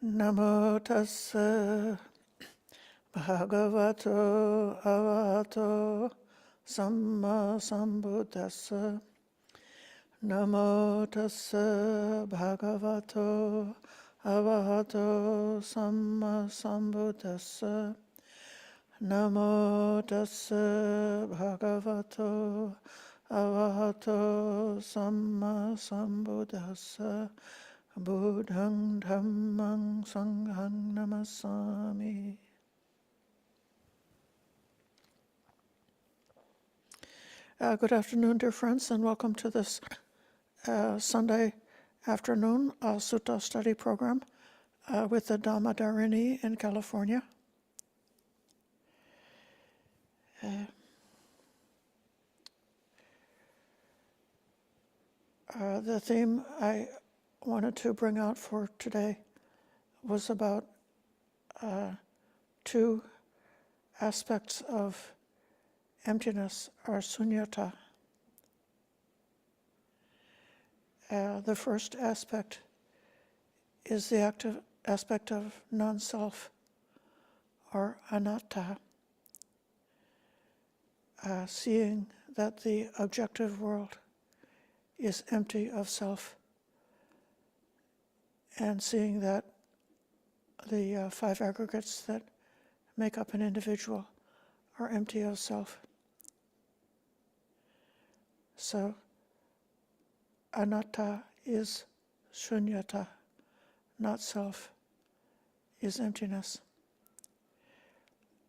Namo tassa bhagavato arahato samma sambuddhassa. Namo tassa bhagavato arahato samma sambuddhassa. Namo tassa bhagavato arahato samma sambuddhassa. Buddhang dhammang sanghang namasami. Good afternoon, dear friends, and welcome to this Sunday afternoon sutta study program with the Dhamma Dharini in California. The theme I wanted to bring out for today was about two aspects of emptiness, or sunyata. The first aspect is the active aspect of non-self, or anatta, seeing that the objective world is empty of self, and seeing that the five aggregates that make up an individual are empty of self. So, anatta is shunyata, not self, is emptiness.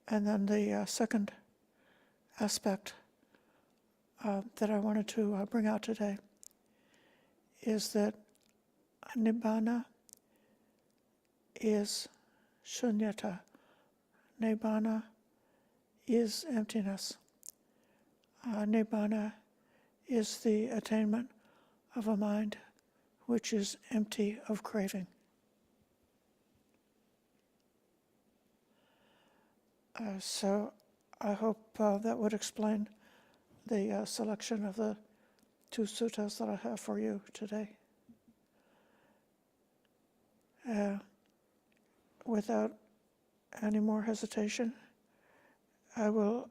And then the second aspect that I wanted to bring out today is that nibbana is shunyata. Nibbana is emptiness. Nibbana is the attainment of a mind which is empty of craving. So I hope that would explain the selection of the two suttas that I have for you today. Without any more hesitation, I will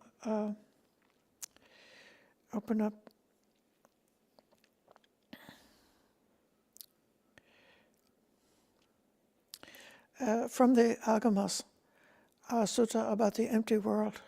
open up from the Agamas, sutta about the empty world.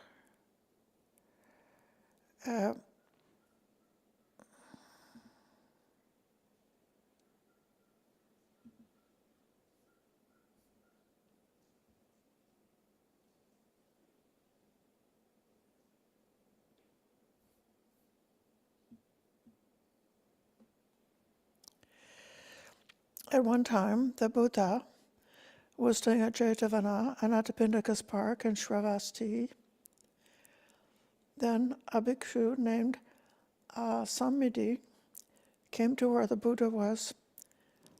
At one time, the Buddha was staying at Jetavana, Anathapindika's park in Shravasti. Then a bhikshu named Samyuktāgama came to where the Buddha was,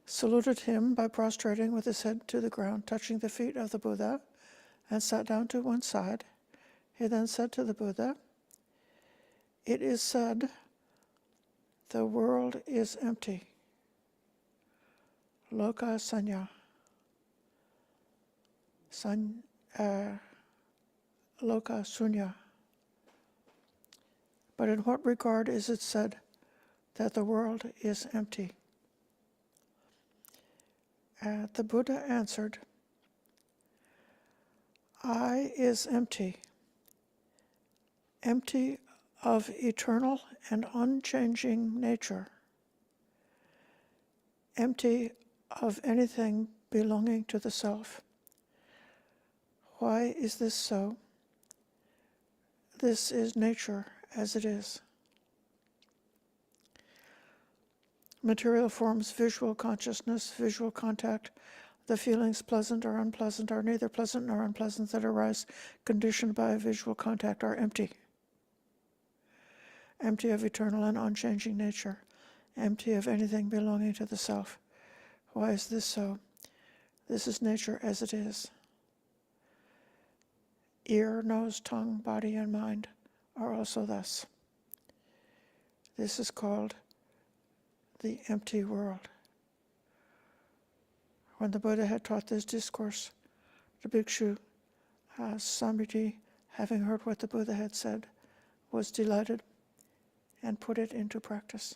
saluted him by prostrating with his head to the ground, touching the feet of the Buddha, and sat down to one side. He then said to the Buddha, "It is said, the world is empty. Loka sanya. Loka sunya. But in what regard is it said that the world is empty?" The Buddha answered, "I is empty, empty of eternal and unchanging nature, empty of anything belonging to the self. Why is this so? This is nature as it is. Material forms, visual consciousness, visual contact, the feelings pleasant or unpleasant are neither pleasant nor unpleasant that arise conditioned by visual contact are empty. Empty of eternal and unchanging nature, empty of anything belonging to the self. Why is this so? This is nature as it is. Ear, nose, tongue, body, and mind are also thus. This is called the empty world. When the Buddha had taught this discourse, the bhikshu Samyuktāgama, having heard what the Buddha had said, was delighted and put it into practice.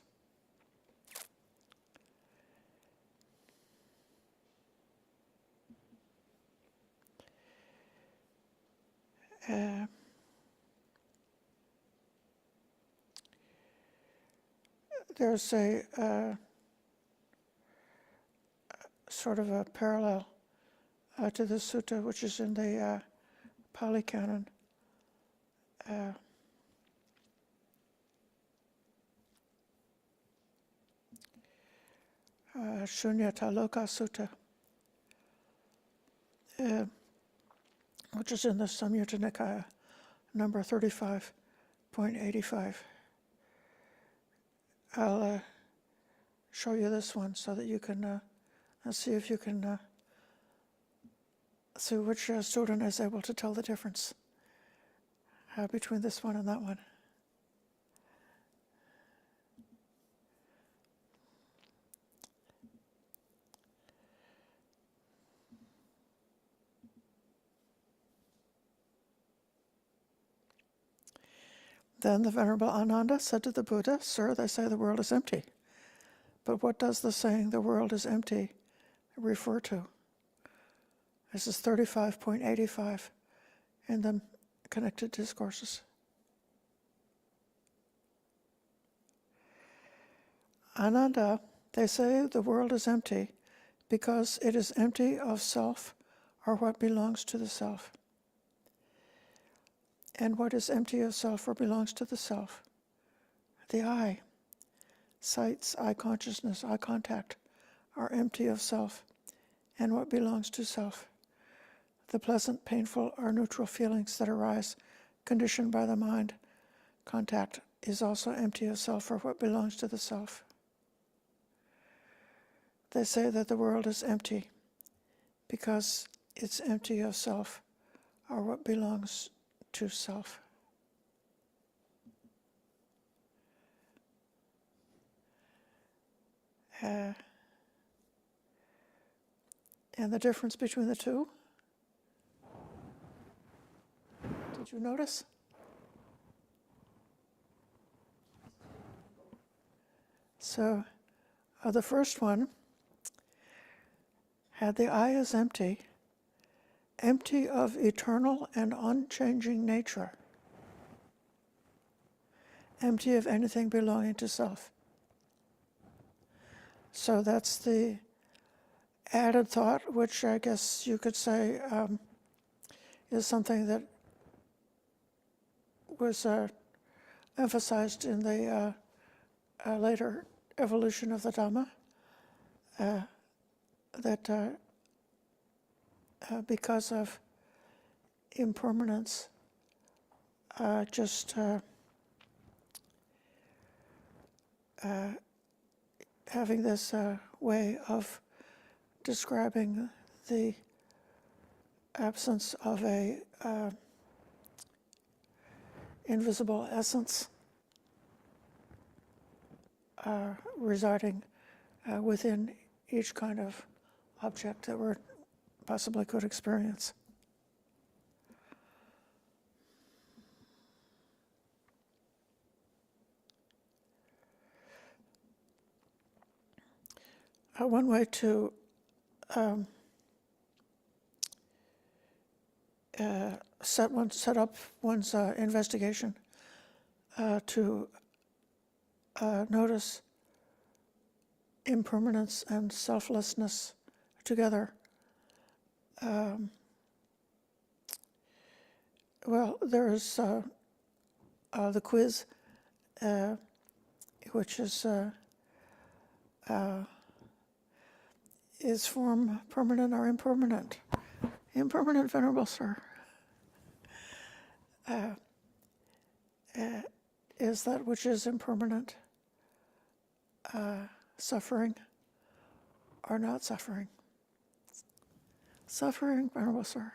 There's a sort of a parallel to the sutta, which is in the Pali canon. Shunyata Loka Sutta, which is in the Samyuktāgama number 35.85. I'll show you this one so that you can see if you can see which student is able to tell the difference between this one and that one. Then the Venerable Ananda said to the Buddha, "Sir, they say the world is empty. But what does the saying, the world is empty, refer to?" This is 35.85 in the Connected Discourses. Ananda, they say the world is empty because it is empty of self or what belongs to the self. And what is empty of self or belongs to the self? The eye. Sights, eye consciousness, eye contact are empty of self and what belongs to self. The pleasant, painful, or neutral feelings that arise, conditioned by the mind, contact is also empty of self or what belongs to the self. They say that the world is empty because it's empty of self or what belongs to self. And the difference between the two? Did you notice? So, the first one had the eye as empty, empty of eternal and unchanging nature, empty of anything belonging to self. So that's the added thought, which I guess you could say is something that was emphasized in the later evolution of the Dhamma, that because of impermanence, having this way of describing the absence of a invisible essence residing within each kind of object that we possibly could experience. One way to set up one's investigation to notice impermanence and selflessness together. Well, there is the quiz, which is form permanent or impermanent? Impermanent, Venerable Sir. Is that which is impermanent suffering or not suffering? Suffering, Venerable Sir.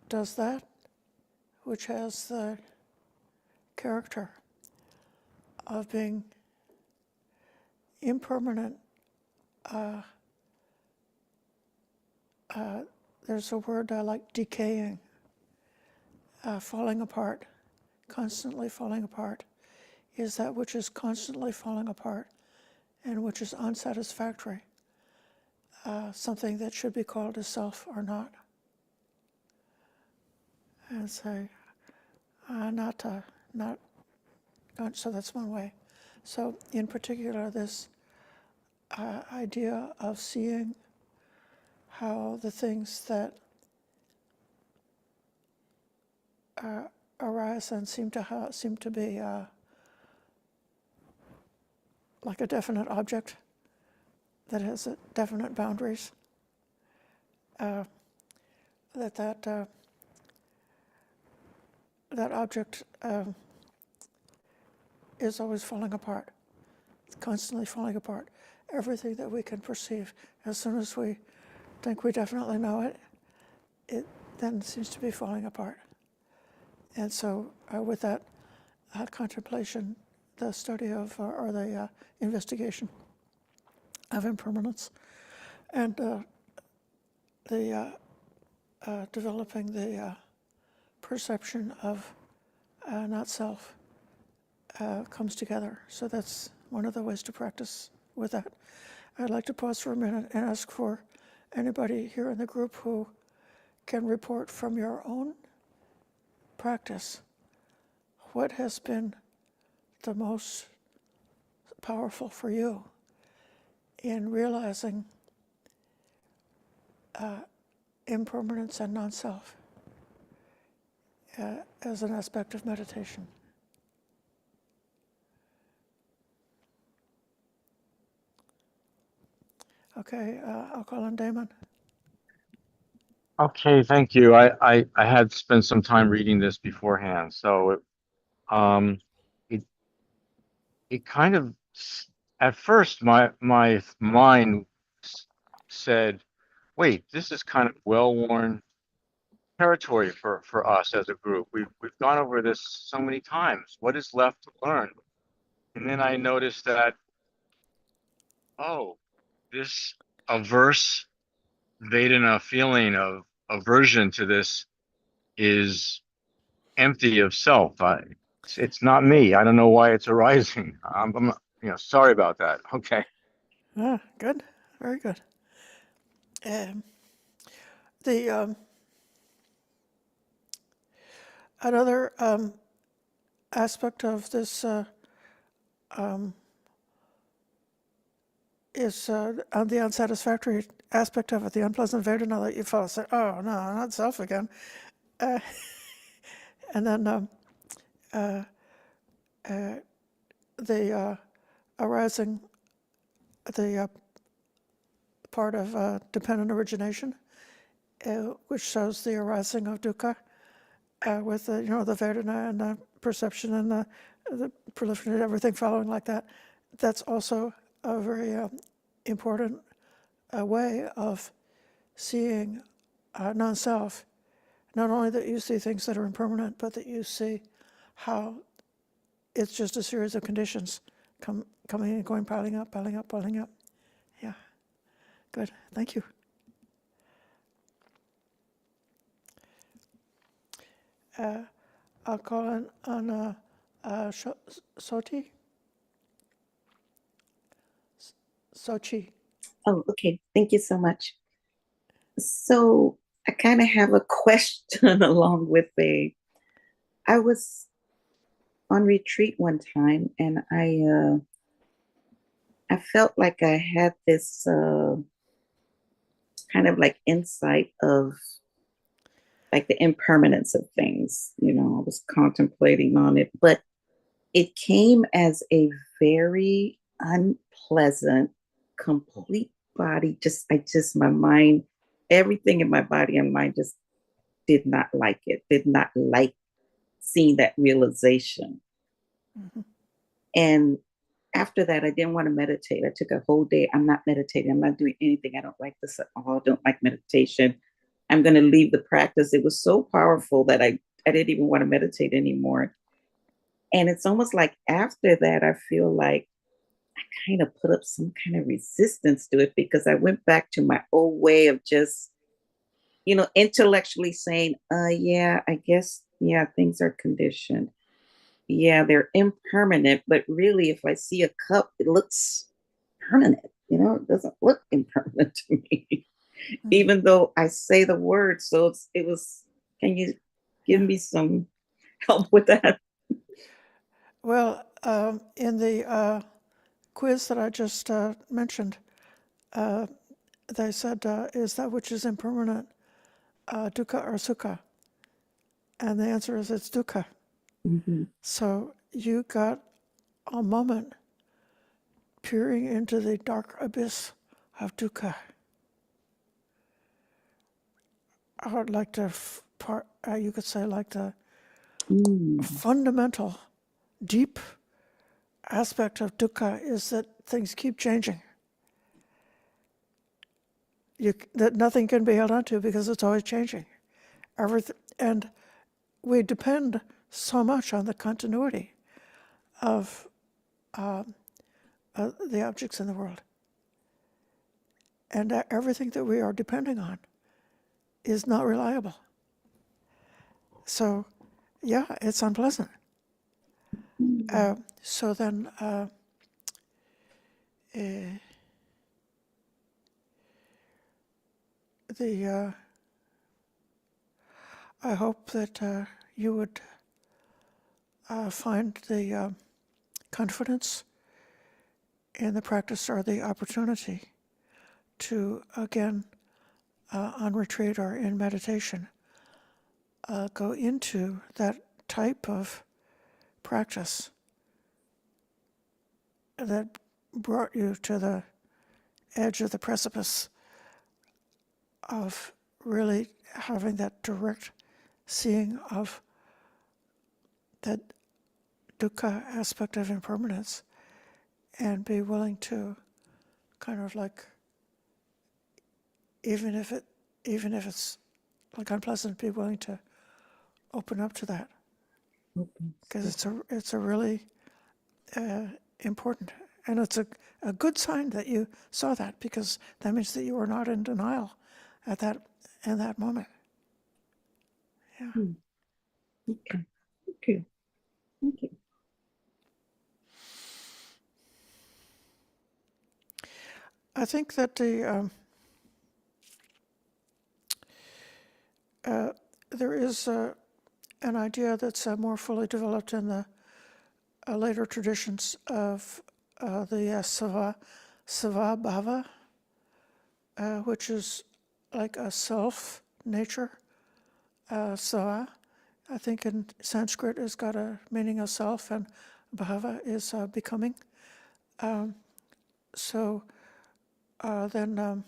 Does that which has the character of being impermanent, there's a word I like, decaying, falling apart, constantly falling apart, is that which is constantly falling apart and which is unsatisfactory, something that should be called a self or not. And say, anatta, not, so that's one way. So in particular, this idea of seeing how the things that arise and seem to be like a definite object that has definite boundaries, that object is always falling apart. It's constantly falling apart. Everything that we can perceive, as soon as we think we definitely know it, it then seems to be falling apart. And so with that contemplation, the study of, or the investigation of impermanence, and the developing the perception of not self comes together. So that's one of the ways to practice with that. I'd like to pause for a minute and ask for anybody here in the group who can report from your own practice what has been the most powerful for you in realizing impermanence and non-self as an aspect of meditation. Okay, I'll call on Damon. Okay, thank you. I had spent some time reading this beforehand, so it it kind of at first my mind said, wait, this is kind of well-worn territory for us as a group. We've gone over this so many times. What is left to learn? And then I noticed that, oh, this averse Vedana feeling of aversion to this is empty of self. It's not me. I don't know why it's arising. Sorry about that. Okay. Good, very good. The another aspect of this is on the unsatisfactory aspect of it, the unpleasant Vedana that you felt. Say, oh no, not self again. And then the arising, the part of dependent origination, which shows the arising of dukkha with the Vedana and the perception and the proliferation, everything following like that. That's also a very important way of seeing non-self. Not only that you see things that are impermanent, but that you see how it's just a series of conditions coming and going, piling up, piling up, piling up. Yeah, good. Thank you. I'll call on Soti. Sochi. Oh, okay. Thank you so much. So I kind of have a question along with I was on retreat one time and I felt like I had this kind of like insight of like the impermanence of things. I was contemplating on it, but it came as a very unpleasant, complete body. My mind, everything in my body and mind just did not like it, did not like seeing that realization. Mm-hmm. And after that, I didn't want to meditate. I took a whole day. I'm not meditating. I'm not doing anything. I don't like this at all. I don't like meditation. I'm going to leave the practice. It was so powerful that I didn't even want to meditate anymore. And it's almost like after that, I feel like kind of put up some kind of resistance to it because I went back to my old way of just, intellectually saying, yeah, I guess, yeah, things are conditioned. Yeah, they're impermanent, but really, if I see a cup, it looks permanent. It doesn't look impermanent to me, Mm. even though I say the word. So it was, can you give Yeah. me some help with that? Well, in the quiz that I just mentioned, they said, is that which is impermanent dukkha or sukha? And the answer is it's dukkha. Mhm. So you got a moment peering into the dark abyss of dukkha. I would like to, you could say, like the Mm. fundamental, deep aspect of dukkha is that things keep changing. That nothing can be held onto because it's always changing. And we depend so much on the continuity of the objects in the world. And everything that we are depending on is not reliable. So, yeah, it's unpleasant. So then, I hope that you would find the confidence in the practice or the opportunity to, again, on retreat or in meditation, go into that type of practice that brought you to the edge of the precipice of really having that direct seeing of that dukkha aspect of impermanence, and be willing to kind of like, even if it's like unpleasant, be willing to open up to that, because it's a really important, and it's a good sign that you saw that, because that means that you were not in denial at that moment. Yeah. Okay. Thank you. Thank you. I think that there is an idea that's more fully developed in the later traditions of the Svabhava, which is like a self nature. Sava, I think in Sanskrit, has got a meaning of self, and bhava is becoming. So then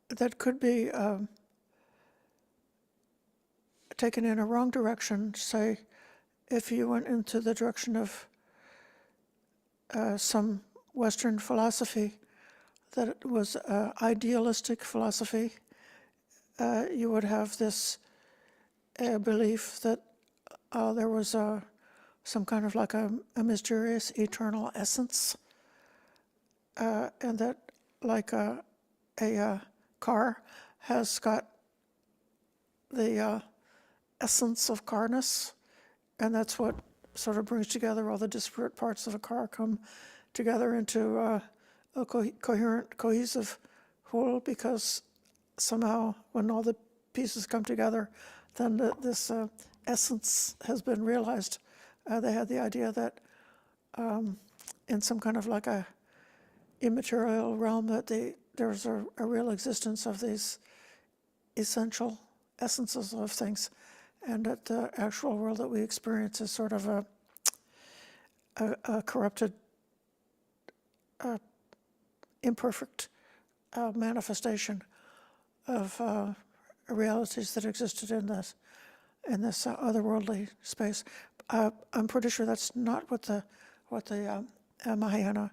that could be taken in a wrong direction. Say, if you went into the direction of some Western philosophy that it was idealistic philosophy, you would have this belief that there was some kind of like a mysterious eternal essence, and that like a car has got the essence of carness, and that's what sort of brings together all the disparate parts of a car, come together into a coherent, cohesive whole, because somehow when all the pieces come together, then this essence has been realized. They had the idea that in some kind of like a immaterial realm, that there's a real existence of these essential essences of things, and that the actual world that we experience is sort of a corrupted, imperfect manifestation of realities that existed in this otherworldly space. I'm pretty sure that's not what the Mahayana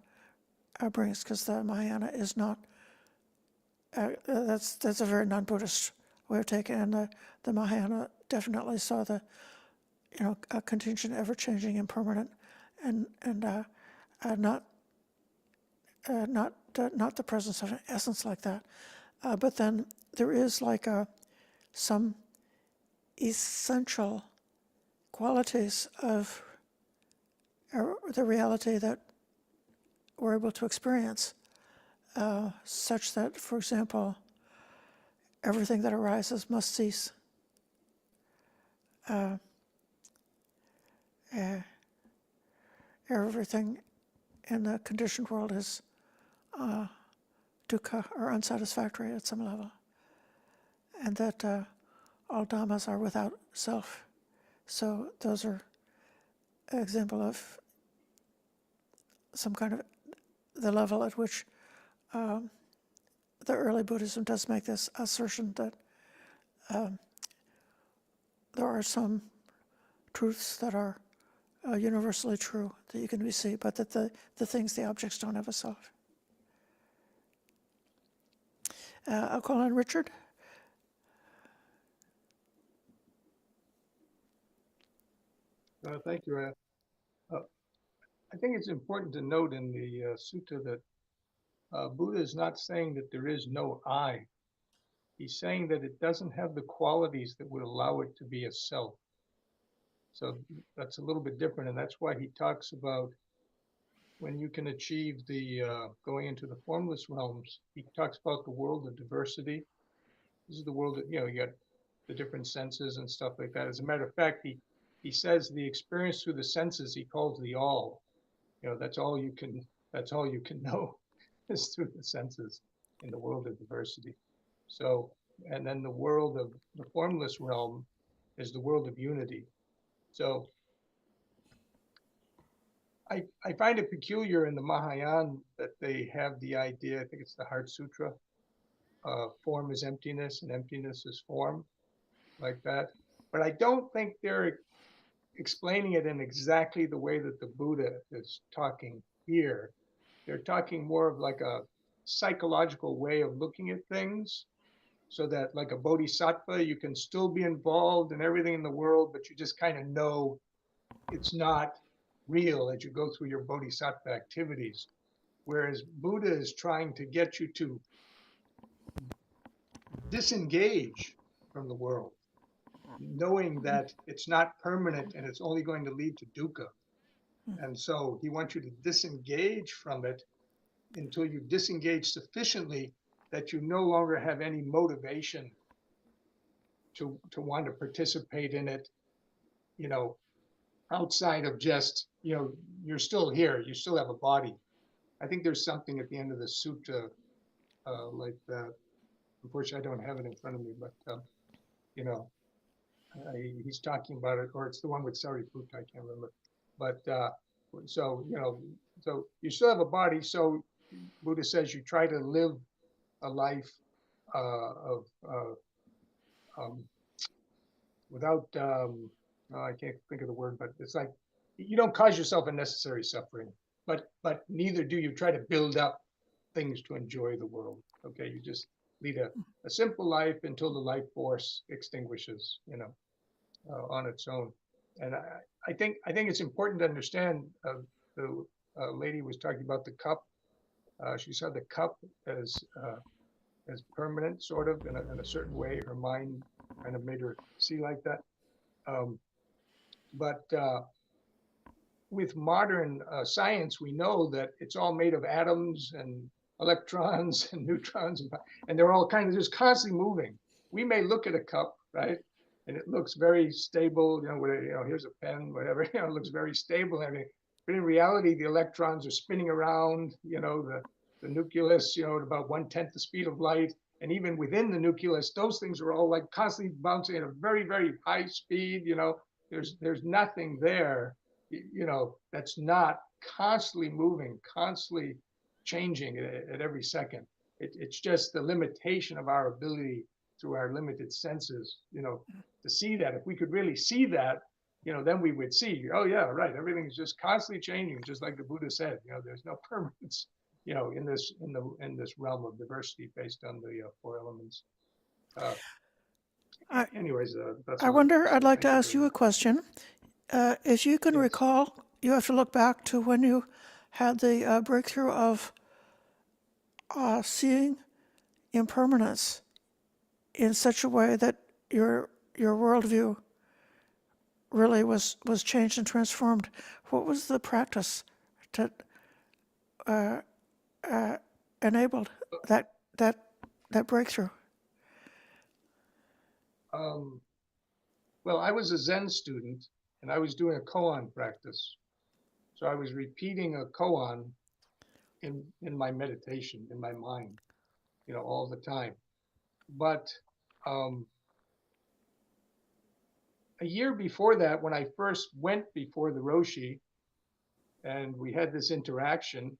brings, because the Mahayana is not. That's a very non-Buddhist way of taking it. And the Mahayana definitely saw the, a contingent, ever-changing, impermanent, and not the presence of an essence like that. But then there is like some essential qualities of the reality that we're able to experience, such that, for example, everything that arises must cease. Everything in the conditioned world is dukkha, or unsatisfactory at some level, and that all dhammas are without self. So those are an example of some kind of the level at which the early Buddhism does make this assertion that there are some truths that are universally true that you can see, but that the things, the objects, don't have a self. I'll call on Richard. Thank you. I think it's important to note in the sutta that Buddha is not saying that there is no I. He's saying that it doesn't have the qualities that would allow it to be a self. So that's a little bit different, and that's why he talks about when you can achieve the going into the formless realms. He talks about the world of diversity. This is the world that, you got the different senses and stuff like that. As a matter of fact, he says the experience through the senses he calls the all. That's all you can know is through the senses in the world of diversity. So, and then the world of the formless realm is the world of unity. So I find it peculiar in the Mahayana that they have the idea, I think it's the Heart Sutra, form is emptiness and emptiness is form, like that. But I don't think they're explaining it in exactly the way that the Buddha is talking here. They're talking more of like a psychological way of looking at things, so that like a bodhisattva, you can still be involved in everything in the world, but you just kind of know it's not real as you go through your bodhisattva activities. Whereas Buddha is trying to get you to disengage from the world, knowing that it's not permanent and it's only going to lead to dukkha. And so he wants you to disengage from it until you disengage sufficiently that you no longer have any motivation to want to participate in it, outside of just, you're still here, you still have a body. I think there's something at the end of the sutta like that. Unfortunately, I don't have it in front of me, but he's talking about it, or it's the one with Sariputta, I can't remember. But so you still have a body. So Buddha says you try to live a life of without I can't think of the word, but it's like you don't cause yourself unnecessary suffering, but neither do you try to build up things to enjoy the world. Okay, you just lead a simple life until the life force extinguishes, on its own. And I think it's important to understand. The lady was talking about the cup. She saw the cup as permanent, sort of, in a certain way. Her mind kind of made her see like that. But with modern science, we know that it's all made of atoms and electrons and neutrons, and they're all kind of just constantly moving. We may look at a cup, right, and it looks very stable. Here's a pen, whatever. It looks very stable and everything. But in reality, the electrons are spinning around. The nucleus, at about 1/10 the speed of light. And even within the nucleus, those things are all like constantly bouncing at a very, very high speed. There's nothing there, that's not constantly moving, constantly changing at every second. It's just the limitation of our ability through our limited senses, to see that. If we could really see that, then we would see, oh yeah, right, everything is just constantly changing, just like the Buddha said. There's no permanence, in this realm of diversity based on the four elements. anyways, that's I all wonder, have to I'd say. like to Thank you ask very you a much. question. If you can Yes. recall, you have to look back to when you had the breakthrough of seeing impermanence in such a way that your worldview really was changed and transformed. What was the practice that enabled that breakthrough? Well, I was a Zen student and I was doing a koan practice. So I was repeating a koan in my meditation, in my mind, all the time. But a year before that, when I first went before the Roshi and we had this interaction,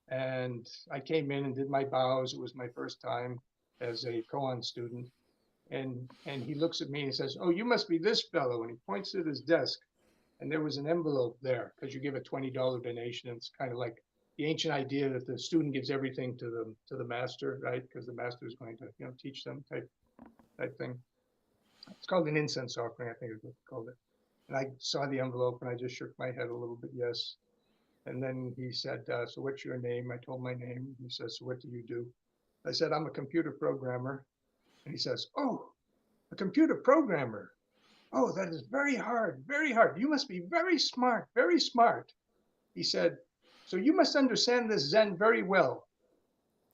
and I came in and did my bows. It was my first time as a koan student. And he looks at me and he says, "Oh, you must be this fellow." And he points to his desk. And there was an envelope there because you give a $20 donation. And it's kind of like the ancient idea that the student gives everything to the master, right? Because the master is going to teach them type thing. It's called an incense offering, I think is what they called it. And I saw the envelope and I just shook my head a little bit, yes. And then he said, "So what's your name?" I told my name. He says, "So what do you do?" I said, "I'm a computer programmer." And he says, "Oh, a computer programmer. Oh, that is very hard, very hard. You must be very smart, very smart." He said, "So you must understand this Zen very well."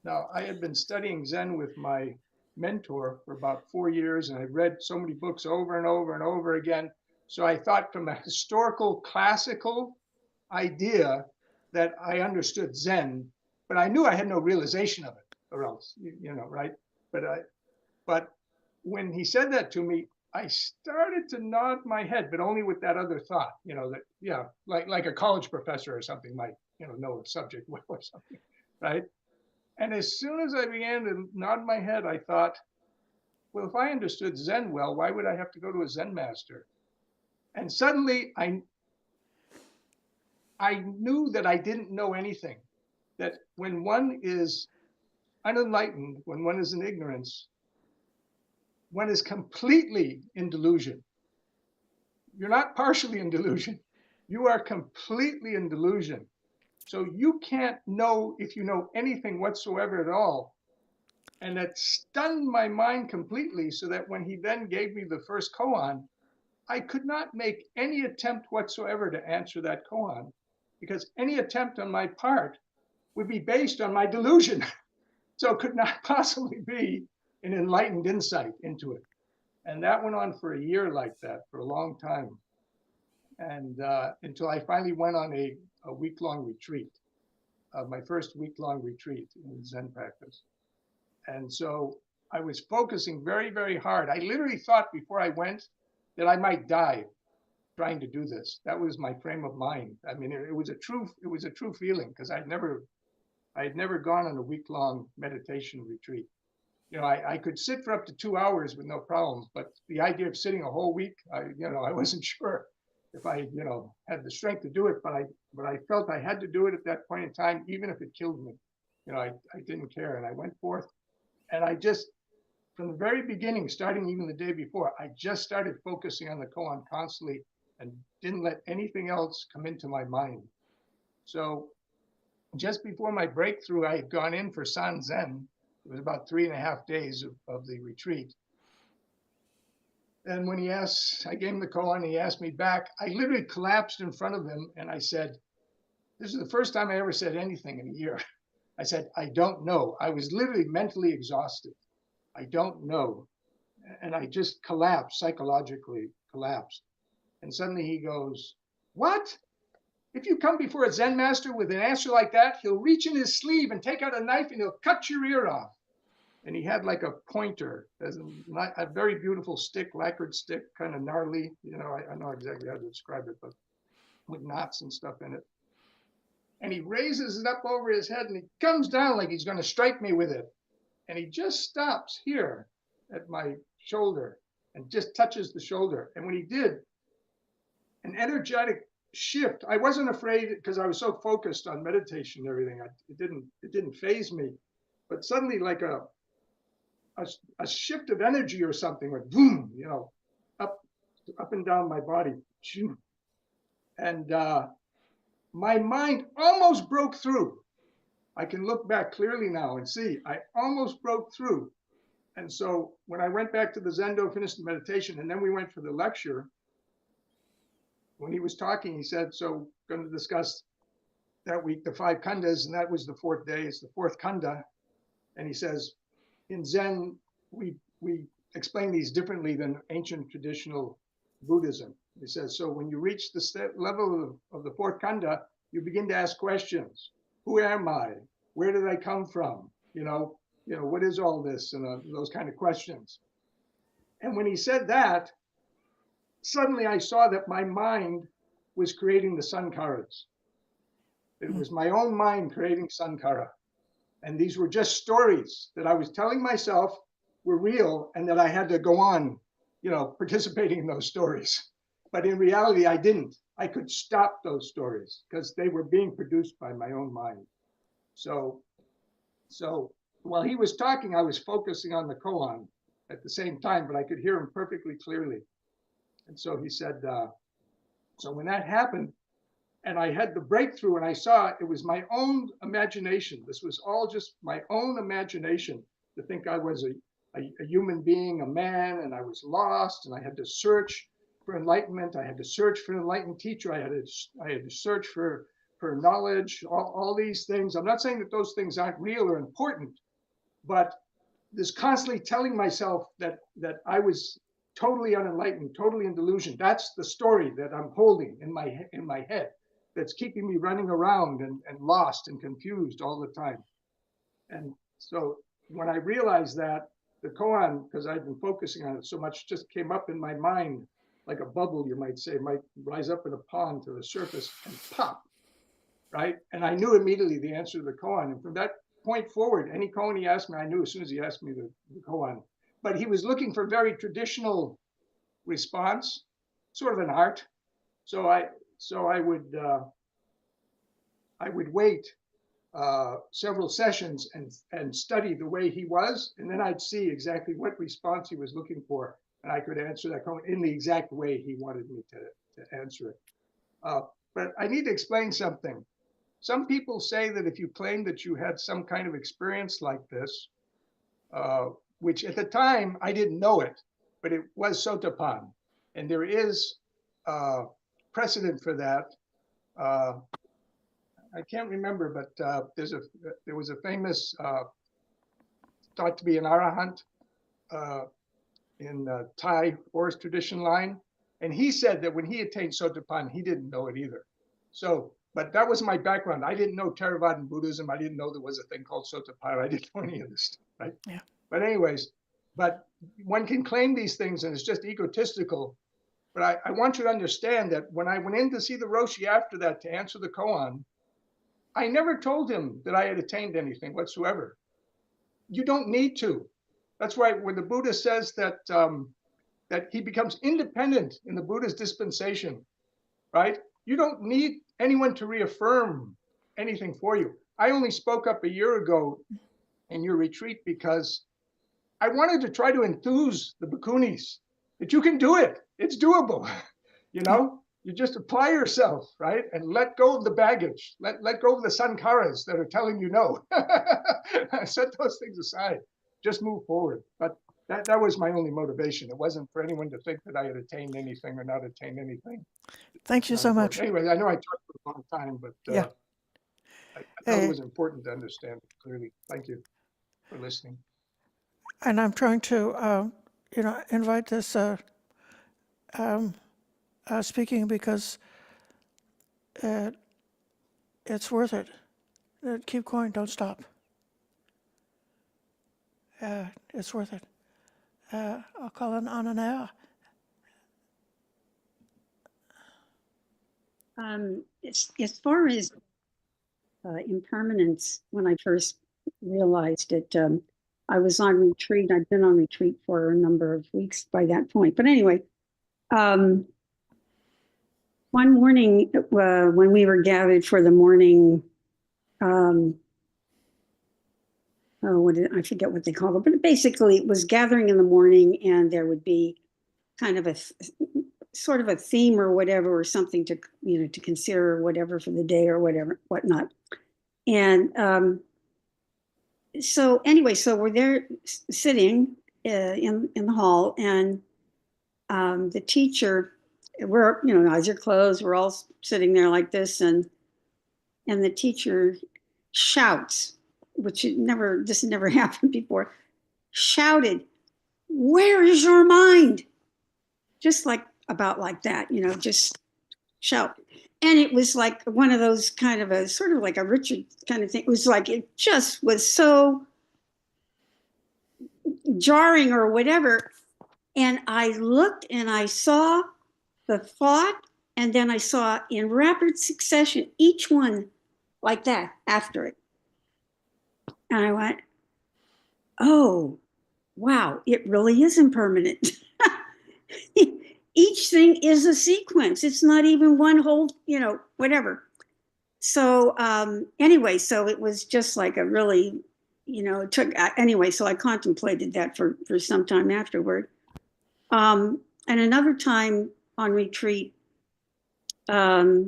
Now, I had been studying Zen with my mentor for about 4 years, and I read so many books over and over and over again. So I thought from a historical, classical idea that I understood Zen, but I knew I had no realization of it, or else, right? But when he said that to me, I started to nod my head, but only with that other thought, that, yeah, like a college professor or something might, know a subject well or something, right? And as soon as I began to nod my head, I thought, well, if I understood Zen well, why would I have to go to a Zen master? And suddenly I knew that I didn't know anything, that when one is unenlightened, when one is in ignorance, one is completely in delusion. You're not partially in delusion. You are completely in delusion. So you can't know if you know anything whatsoever at all. And that stunned my mind completely, so that when he then gave me the first koan, I could not make any attempt whatsoever to answer that koan, because any attempt on my part would be based on my delusion. So it could not possibly be an enlightened insight into it. And that went on for a year like that, for a long time. And until I finally went on a week-long retreat, my first week-long retreat in Zen practice. And so I was focusing very, very hard. I literally thought before I went that I might die trying to do this. That was my frame of mind. I mean, it was a true feeling, because I'd never gone on a week-long meditation retreat. I could sit for up to 2 hours with no problems, but the idea of sitting a whole week, I wasn't sure if I, had the strength to do it, but I felt I had to do it at that point in time, even if it killed me. I didn't care, and I went forth, and I just, from the very beginning, starting even the day before, I just started focusing on the koan constantly and didn't let anything else come into my mind. So just before my breakthrough, I had gone in for San Zen. It was about 3.5 days of the retreat. And when I gave him the koan, he asked me back, I literally collapsed in front of him and I said, this is the first time I ever said anything in a year. I said, I don't know. I was literally mentally exhausted. I don't know. And I just collapsed, psychologically collapsed. And suddenly he goes, what? If you come before a Zen master with an answer like that, he'll reach in his sleeve and take out a knife and he'll cut your ear off. And he had like a pointer, as a very beautiful stick, lacquered stick, kind of gnarly. I know exactly how to describe it, but with knots and stuff in it. And he raises it up over his head and he comes down like he's going to strike me with it. And he just stops here at my shoulder and just touches the shoulder. And when he did, an energetic shift. I wasn't afraid because I was so focused on meditation and everything. It didn't faze me. But suddenly, like a a shift of energy or something, like boom, you know, up and down my body. And my mind almost broke through. I can look back clearly now and see I almost broke through. And so when I went back to the Zendo, finished the meditation, and then we went for the lecture, when he was talking, he said, so going to discuss that week the 5 khandas, and that was the 4th day. It's the 4th khanda. And he says, in Zen, we explain these differently than ancient traditional Buddhism. He says, so when you reach the level of the 4th khanda, you begin to ask questions. Who am I? Where did I come from? You know, what is all this? And those kind of questions. And when he said that, suddenly I saw that my mind was creating the sankharas. It was my own mind creating sankhara. And these were just stories that I was telling myself were real and that I had to go on, you know, participating in those stories. But in reality, I didn't. I could stop those stories because they were being produced by my own mind. So while he was talking, I was focusing on the koan at the same time, but I could hear him perfectly clearly. And so he said, so when that happened, and I had the breakthrough and I saw it was my own imagination. This was all just my own imagination to think I was a human being, a man, and I was lost and I had to search for enlightenment. I had to search for an enlightened teacher. I had to search for knowledge, all these things. I'm not saying that those things aren't real or important, but this constantly telling myself that I was totally unenlightened, totally in delusion. That's the story that I'm holding in my head. That's keeping me running around and lost and confused all the time. And so when I realized that, the koan, because I've been focusing on it so much, just came up in my mind like a bubble, you might say, might rise up in a pond to the surface and pop, right? And I knew immediately the answer to the koan. And from that point forward, any koan he asked me, I knew as soon as he asked me the koan. But he was looking for very traditional response, sort of an art. So I would wait several sessions and study the way he was, and then I'd see exactly what response he was looking for, and I could answer that koan in the exact way he wanted me to answer it. But I need to explain something. Some people say that if you claim that you had some kind of experience like this, which at the time I didn't know it, but it was sotapan, and there is precedent for that. I can't remember, but there was a famous thought to be an arahant in the Thai forest tradition line, and he said that when he attained sotapan, he didn't know it either. So, but that was my background. I didn't know Theravadan Buddhism. I didn't know there was a thing called sotapan. I didn't know any of this stuff, right? Yeah. But anyways, but one can claim these things, and it's just egotistical. But I want you to understand that when I went in to see the Roshi after that to answer the koan, I never told him that I had attained anything whatsoever. You don't need to. That's why when the Buddha says that that he becomes independent in the Buddha's dispensation, right? You don't need anyone to reaffirm anything for you. I only spoke up a year ago in your retreat because I wanted to try to enthuse the bhikkhunis that you can do it. It's doable, you know? You just apply yourself, right? And let go of the baggage. Let go of the sankharas that are telling you no. Set those things aside. Just move forward. But that was my only motivation. It wasn't for anyone to think that I had attained anything or not attained anything. Thank you so much. Anyway, I know I talked for a long time, but Yeah. I thought it was important to understand it clearly. Thank you for listening. And I'm trying to, invite this speaking because it's worth it. Keep going, don't stop. It's worth it. I'll call on Ananea. As far as impermanence, when I first realized it, I was on retreat. I'd been on retreat for a number of weeks by that point. But anyway, one morning when we were gathered for the morning I forget what they call it, but basically it was gathering in the morning, and there would be kind of a sort of a theme or whatever, or something to, to consider or whatever for the day or whatever, whatnot. And so anyway, so we're there sitting in the hall, and the teacher, we're, eyes are closed, we're all sitting there like this, and the teacher shouts, which this had never happened before, shouted, "Where is your mind?" Just about like that, just shout. And it was like one of those kind of a sort of like a Richard kind of thing. It was like, it just was so jarring or whatever. And I looked and I saw the thought, and then I saw in rapid succession each one like that after it. And I went, oh, wow, it really is impermanent. Each thing is a sequence. It's not even one whole, whatever. So anyway, so it was just like a really, it took, anyway, so I contemplated that for some time afterward. And another time on retreat, I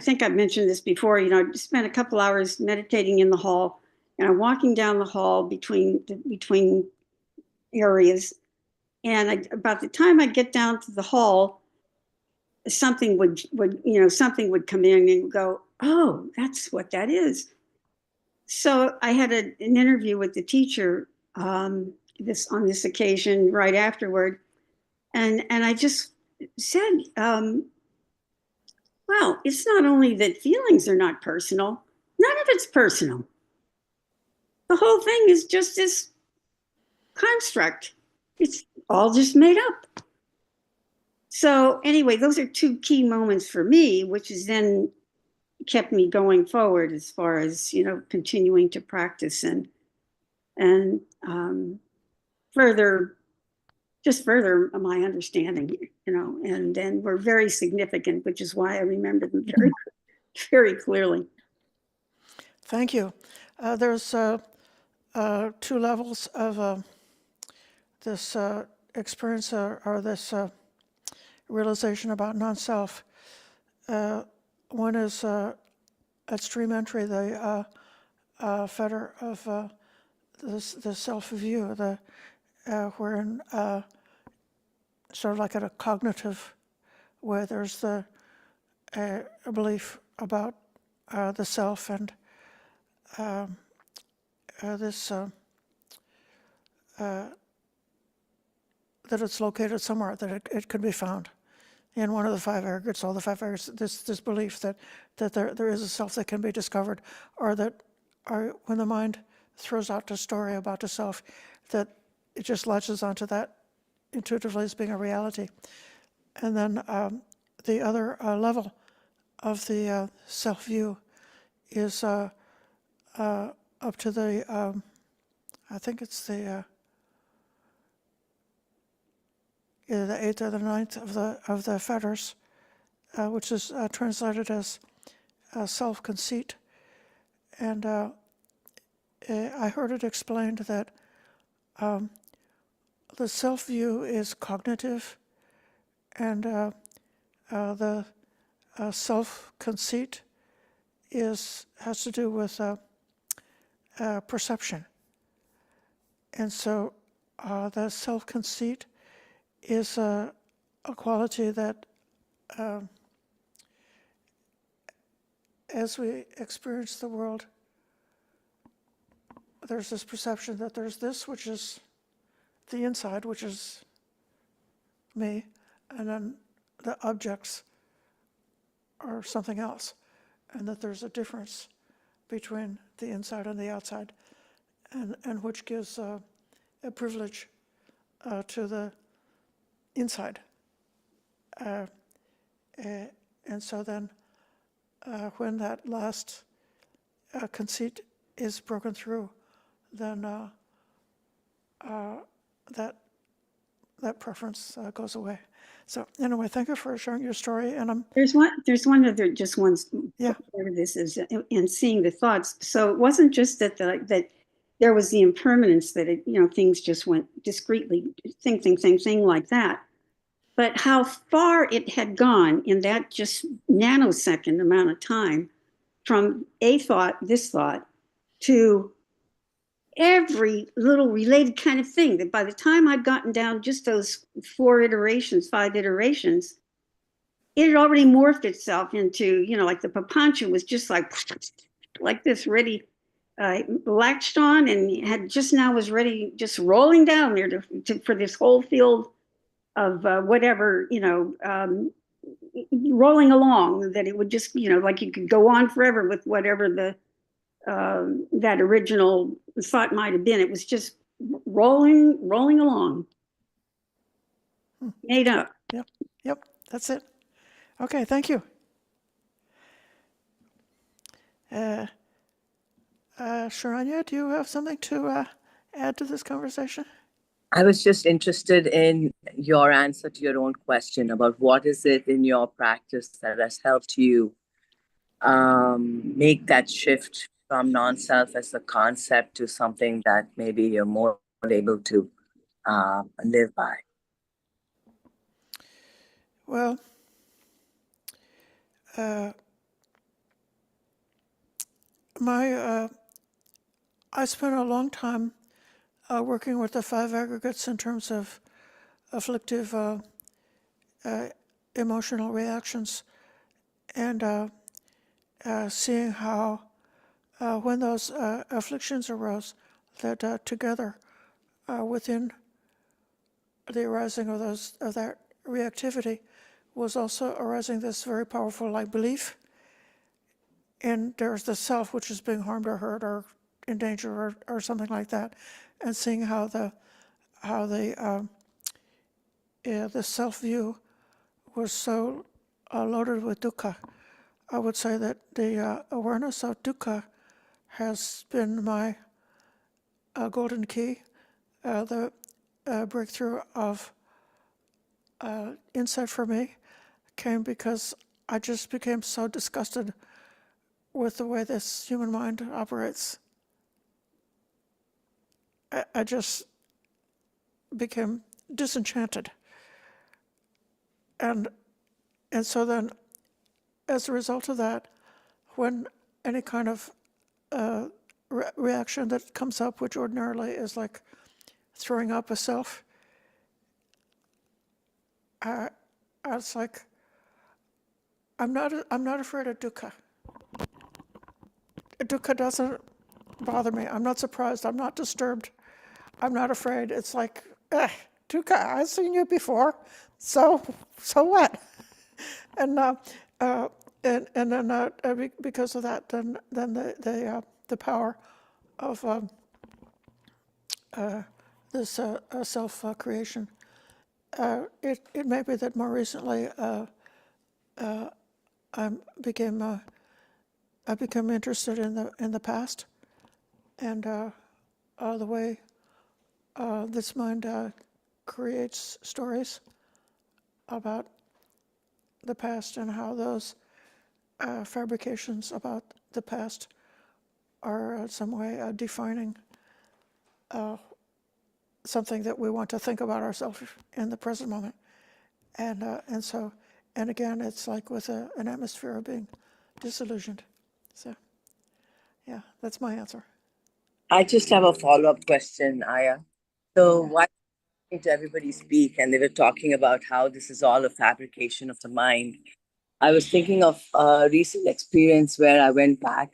think I've mentioned this before, I spent a couple hours meditating in the hall, and I'm walking down the hall between areas. And about the time I get down to the hall, something would something would come in and go, oh, that's what that is. So I had an interview with the teacher on this occasion right afterward, and I just said, well, it's not only that feelings are not personal, none of it's personal. The whole thing is just this construct. It's all just made up. So anyway, those are two key moments for me, which has then kept me going forward as far as, continuing to practice and further my understanding, and then were very significant, which is why I remember them very, very clearly. Thank you. There's two levels of this experience or this realization about non-self. One is at stream entry, the fetter of the self-view, wherein sort of like at a cognitive way, there's the a belief about the self and this that it's located somewhere, that it could be found in one of the five aggregates, all the five aggregates. This belief that there is a self that can be discovered, or that when the mind throws out a story about the self, that it just latches onto that intuitively as being a reality. And then the other level of the self-view is up to the, I think it's the either the 8th or the 9th of the fetters, which is translated as self-conceit. And I heard it explained that the self-view is cognitive, and the self-conceit has to do with perception. And so the self-conceit is a quality that as we experience the world, there's this perception that there's this which is the inside, which is me, and then the objects are something else, and that there's a difference between the inside and the outside, and which gives a privilege to the inside. And so then when that last conceit is broken through, then that preference goes away. So anyway, thank you for sharing your story. And There's one other, just one, Yeah. part of this is in seeing the thoughts. So it wasn't just that that there was the impermanence that it, things just went discreetly, thing like that. But how far it had gone in that just nanosecond amount of time from this thought, to every little related kind of thing, that by the time I'd gotten down just those 5 iterations, it had already morphed itself into, like the papancha was just like this, ready, latched on, and had just now was ready, just rolling down there for this whole field of whatever, rolling along, that it would just, like you could go on forever with whatever that original thought might have been. It was just rolling along, made up. Yep, that's it. Okay, thank you. Sharanya, do you have something to add to this conversation? I was just interested in your answer to your own question about what is it in your practice that has helped you make that shift from non-self as a concept to something that maybe you're more able to live by. Well, I spent a long time working with the 5 aggregates in terms of afflictive emotional reactions, and seeing how when those afflictions arose, that together within the arising of that reactivity was also arising this very powerful belief. And there's the self which is being harmed or hurt or in danger or something like that, and seeing how the self view was so loaded with dukkha. I would say that the awareness of dukkha has been my golden key. The breakthrough of insight for me came because I just became so disgusted with the way this human mind operates. I just became disenchanted. And so then, as a result of that, when any kind of reaction that comes up, which ordinarily is like throwing up a self, I was like, I'm not afraid of dukkha. Dukkha doesn't bother me. I'm not surprised. I'm not disturbed. I'm not afraid. It's like, dukkha, I've seen you before. So what? And then because of that, then the power of this self creation. It may be that more recently I became interested in the past, and the way this mind creates stories about the past, and how those fabrications about the past are in some way defining something that we want to think about ourselves in the present moment. And so, and again, it's like with an atmosphere of being disillusioned. So, yeah, that's my answer. I just have a follow-up question, Aya. So while listening to everybody speak, and they were talking about how this is all a fabrication of the mind, I was thinking of a recent experience where I went back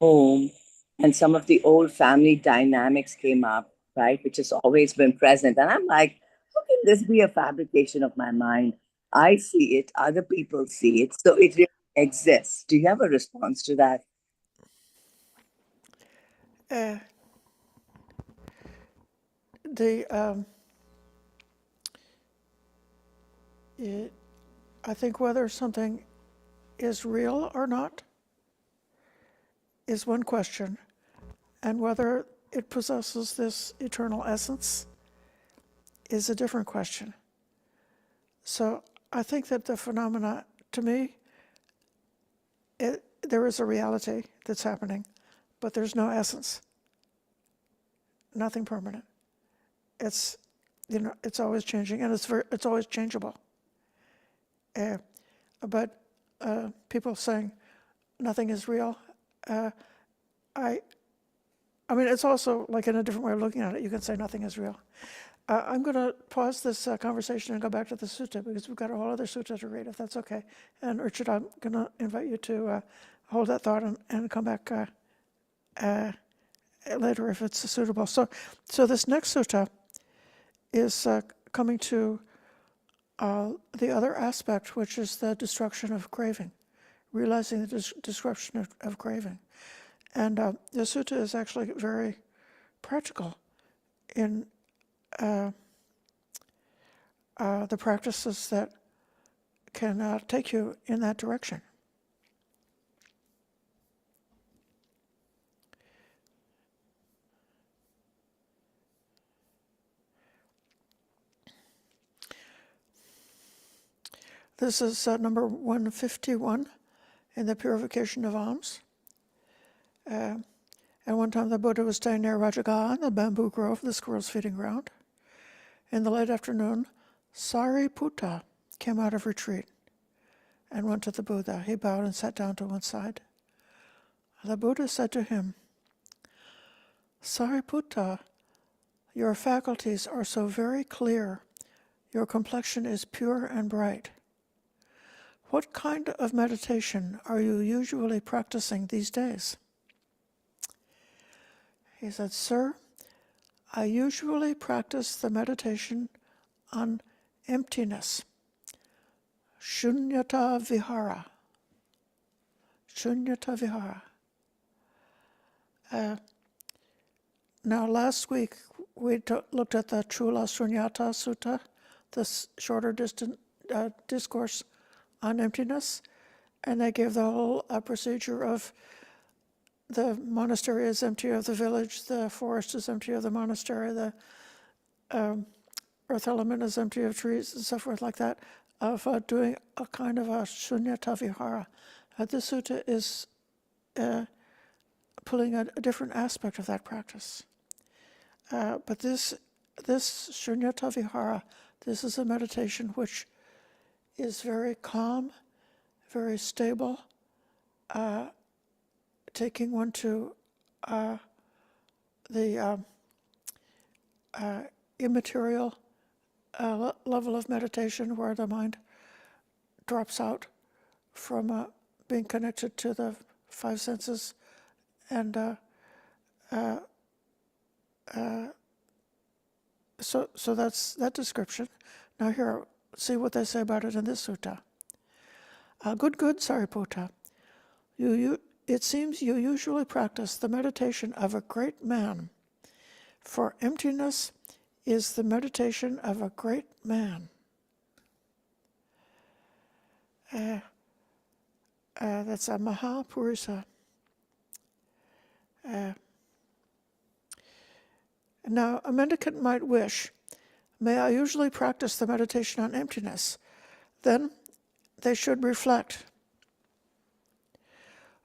home and some of the old family dynamics came up, right, which has always been present. And I'm like, how can this be a fabrication of my mind? I see it, other people see it, so it really exists. Do you have a response to that? I think whether something is real or not is one question, and whether it possesses this eternal essence is a different question. So I think that the phenomena, to me, there is a reality that's happening, but there's no essence, nothing permanent. It's, it's always changing, and it's always changeable. But people saying nothing is real, I mean, it's also like in a different way of looking at it. You can say nothing is real. I'm going to pause this conversation and go back to the sutta because we've got a whole other sutta to read, if that's okay. And Richard, I'm going to invite you to hold that thought and come back later if it's suitable. So this next sutta is coming to the other aspect, which is the destruction of craving, realizing the destruction of craving. And the sutta is actually very practical in the practices that can take you in that direction. This is number 151 in the Purification of Alms. And one time the Buddha was staying near Rajagaha, the bamboo grove, the squirrels feeding ground. In the late afternoon, Sariputta came out of retreat and went to the Buddha. He bowed and sat down to one side. The Buddha said to him, Sariputta, your faculties are so very clear. Your complexion is pure and bright. What kind of meditation are you usually practicing these days? He said, Sir, I usually practice the meditation on emptiness, shunyata vihara. Shunyata vihara. Now, last week we looked at the Chula Sunyata Sutta, the shorter discourse on emptiness, and they gave the whole procedure of the monastery is empty of the village, the forest is empty of the monastery, the earth element is empty of trees, and so forth like that, of doing a kind of a shunyata vihara. This sutta is pulling a different aspect of that practice. But this shunyata vihara, this is a meditation which is very calm, very stable, taking one to the immaterial level of meditation where the mind drops out from being connected to the five senses and so that's that description. Now here, see what they say about it in this sutta. Good, Sariputta. It seems you usually practice the meditation of a great man, for emptiness is the meditation of a great man. That's a Mahapurusha. Now, a mendicant might wish, may I usually practice the meditation on emptiness? Then they should reflect.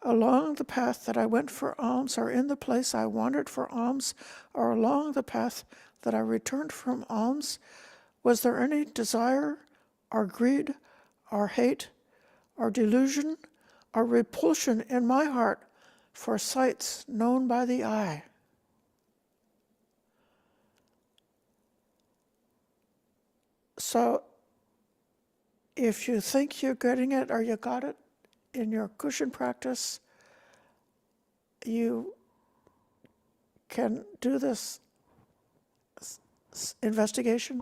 Along the path that I went for alms, or in the place I wandered for alms, or along the path that I returned from alms, was there any desire, or greed, or hate, or delusion, or repulsion in my heart for sights known by the eye? So, if you think you're getting it or you got it in your cushion practice, you can do this investigation.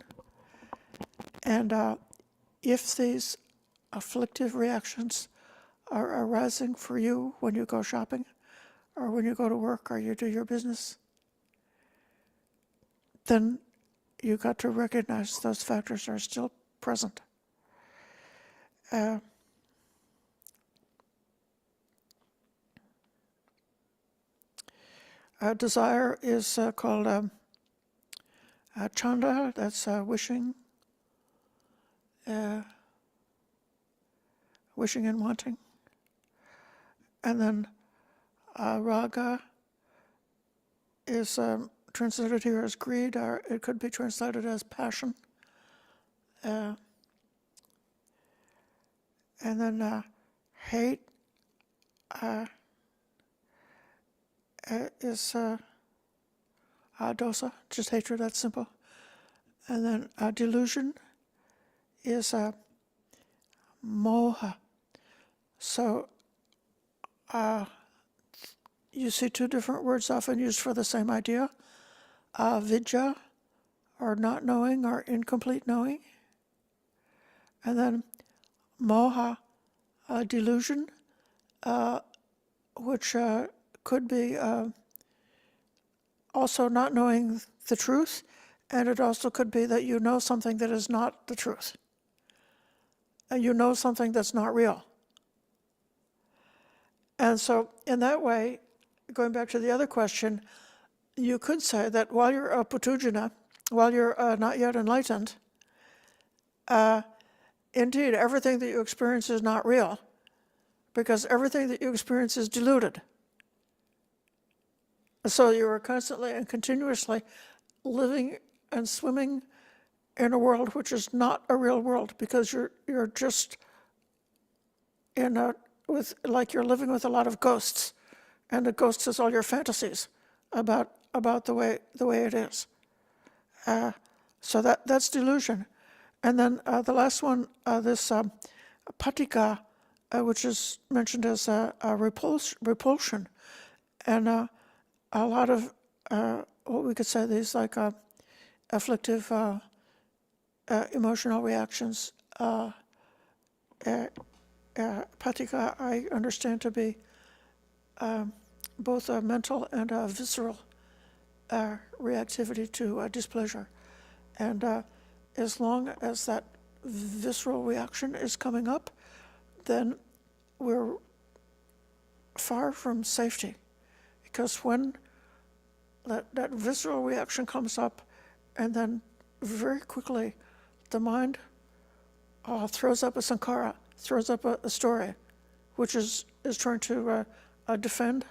And if these afflictive reactions are arising for you when you go shopping or when you go to work or you do your business, then you got to recognize those factors are still present. Desire is called chanda, that's wishing. wishing and wanting. And then raga is translated here as greed, or it could be translated as passion. And then hate is dosa, just hatred, that's simple. And then delusion is moha. So you see two different words often used for the same idea. Vidya, or not knowing, or incomplete knowing. And then moha, delusion, which could be also not knowing the truth, and it also could be that you know something that is not the truth. And you know something that's not real. And so in that way, going back to the other question, you could say that while you're a putujana, while you're not yet enlightened, indeed, everything that you experience is not real, because everything that you experience is deluded. So you are constantly and continuously living and swimming in a world which is not a real world, because you're just like you're living with a lot of ghosts, and the ghost is all your fantasies about the way it is. So that's delusion. And then the last one, this patika, which is mentioned as repulsion, and a lot of what we could say these like afflictive emotional reactions. Patika I understand to be both a mental and a visceral reactivity to displeasure. And as long as that visceral reaction is coming up, then we're far from safety. Because when that visceral reaction comes up, and then very quickly the mind throws up a sankhara, throws up a story, which is trying to defend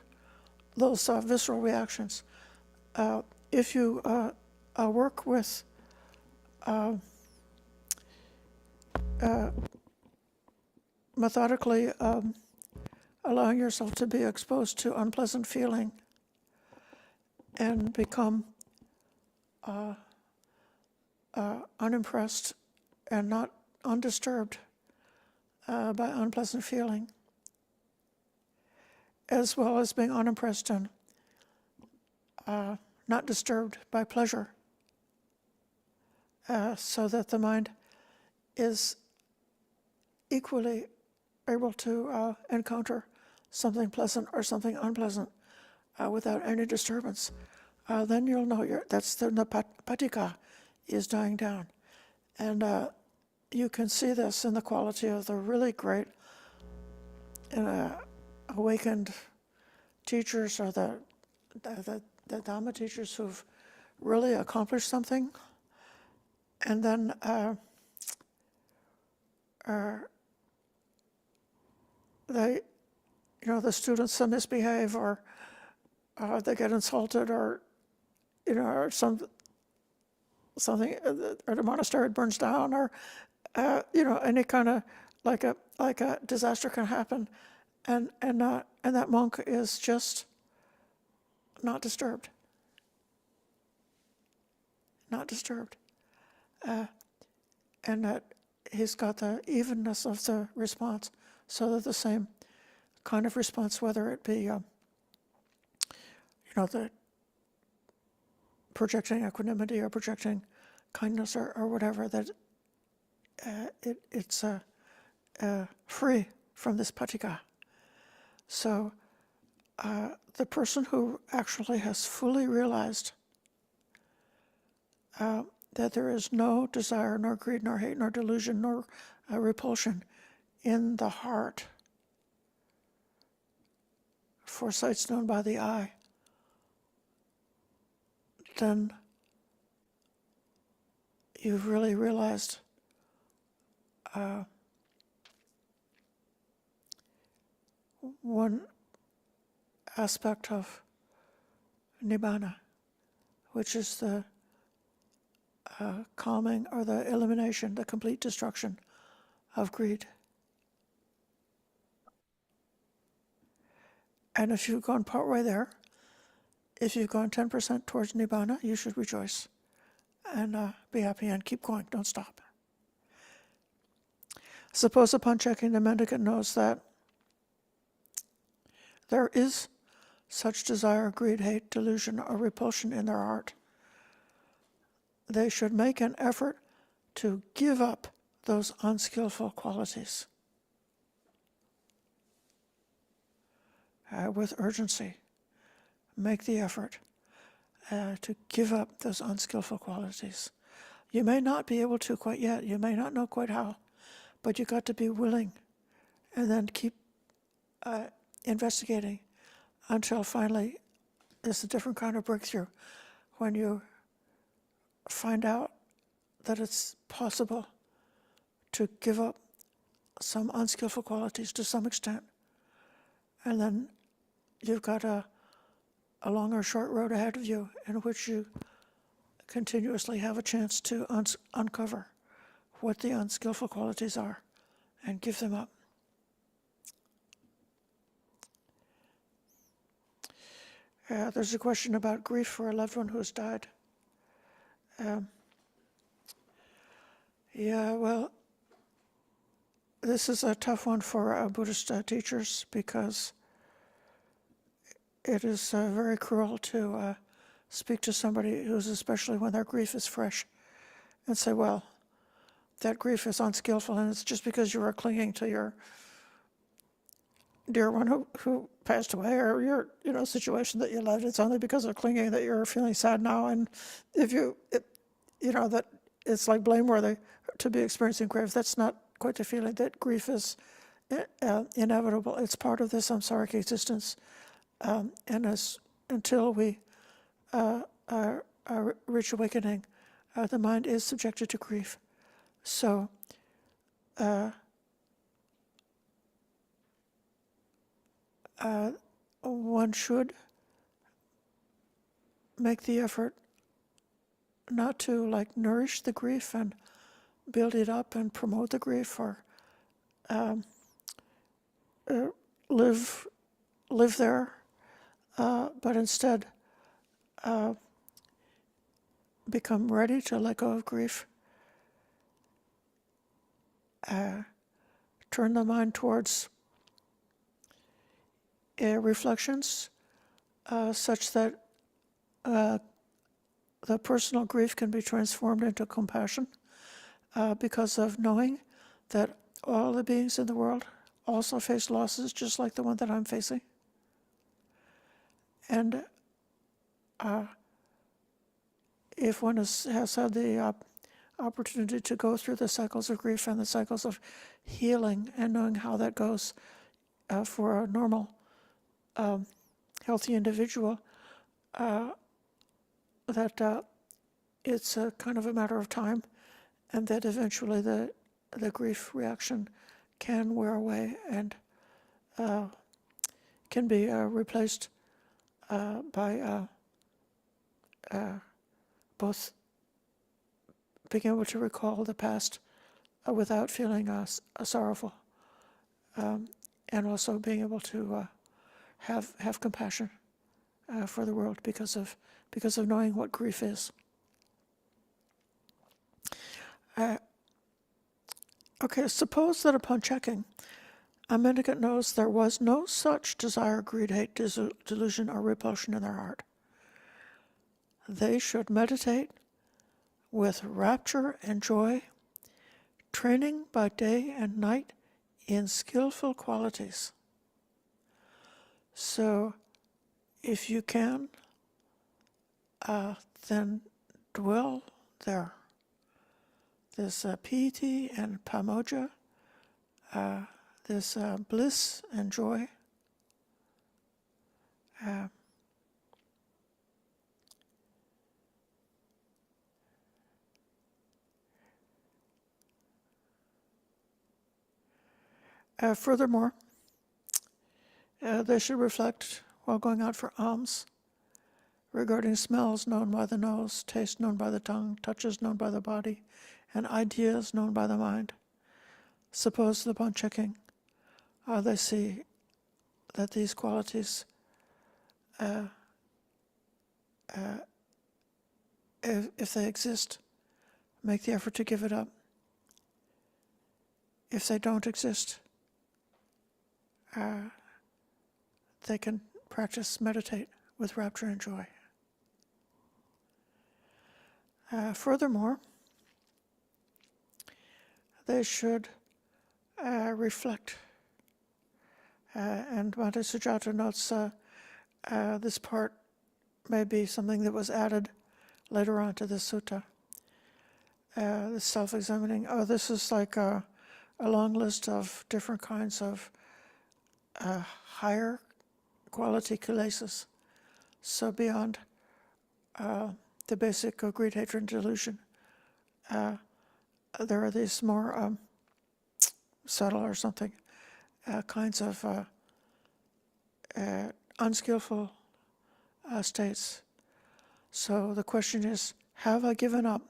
those visceral reactions. If you work with methodically allowing yourself to be exposed to unpleasant feeling and become unimpressed and not undisturbed by unpleasant feeling, as well as being unimpressed and not disturbed by pleasure, so that the mind is equally able to encounter something pleasant or something unpleasant without any disturbance, then you'll know that's the patika is dying down. And you can see this in the quality of the really great awakened teachers, or the Dhamma teachers who've really accomplished something, and then they, the students misbehave, or they get insulted, or or something, or the monastery burns down, or any kind of like a disaster can happen, and that monk is just not disturbed, and that he's got the evenness of the response, so that the same kind of response, whether it be the projecting equanimity or projecting kindness or whatever, that it's free from this patika. So the person who actually has fully realized that there is no desire, nor greed, nor hate, nor delusion, nor repulsion in the heart for sights known by the eye, then you've really realized one aspect of nibbana, which is the calming or the elimination, the complete destruction of greed. And if you've gone partway there, if you've gone 10% towards nibbana, you should rejoice and be happy and keep going, don't stop. Suppose upon checking, the mendicant knows that there is such desire, greed, hate, delusion, or repulsion in their heart. They should make an effort to give up those unskillful qualities with urgency. Make the effort to give up those unskillful qualities. You may not be able to quite yet, you may not know quite how, but you got to be willing and then keep investigating until finally it's a different kind of breakthrough when you find out that it's possible to give up some unskillful qualities to some extent. And then you've got a long or short road ahead of you in which you continuously have a chance to uncover what the unskillful qualities are and give them up. There's a question about grief for a loved one who has died. Well, this is a tough one for Buddhist teachers because it is very cruel to speak to somebody who's, especially when their grief is fresh, and say, well, that grief is unskillful and it's just because you were clinging to your dear one who passed away, or your situation that you loved. It's only because of clinging that you're feeling sad now. And if that it's like blameworthy to be experiencing grief. That's not quite the feeling. That grief is inevitable. It's part of this samsaric existence. And until we reach awakening, the mind is subjected to grief. So one should make the effort not to nourish the grief and build it up and promote the grief, or live there, but instead become ready to let go of grief. Turn the mind towards reflections such that the personal grief can be transformed into compassion because of knowing that all the beings in the world also face losses just like the one that I'm facing. And if one has had the opportunity to go through the cycles of grief and the cycles of healing, and knowing how that goes for a normal, healthy individual, that it's a kind of a matter of time, and that eventually the grief reaction can wear away and can be replaced by both being able to recall the past without feeling sorrowful, and also being able to have compassion for the world because of knowing what grief is. Okay, suppose that upon checking, a mendicant knows there was no such desire, greed, hate, delusion, or repulsion in their heart. They should meditate with rapture and joy, training by day and night in skillful qualities. So, if you can, then dwell there. This piety and pamoja, this bliss and joy. Furthermore, they should reflect while going out for alms regarding smells known by the nose, taste known by the tongue, touches known by the body, and ideas known by the mind. Suppose that upon checking, they see that these qualities, if they exist, make the effort to give it up. If they don't exist, they can practice, meditate with rapture and joy. Furthermore, they should reflect. And Bhante Sujata notes this part may be something that was added later on to this sutta. The self-examining. Oh, this is like a long list of different kinds of higher quality kilesas. So beyond the basic of greed, hatred, and delusion, there are these more subtle or something kinds of unskillful states. So the question is, have I given up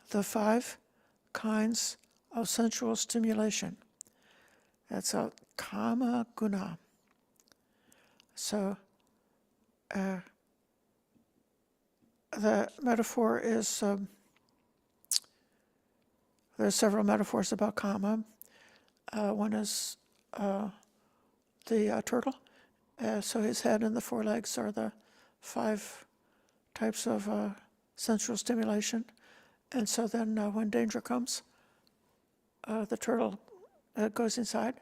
the 5 kinds of sensual stimulation? That's a kama guna. So the metaphor is, there's several metaphors about kama. One is the turtle. So his head and the 4 legs are the 5 types of sensual stimulation. And so then when danger comes, the turtle goes inside.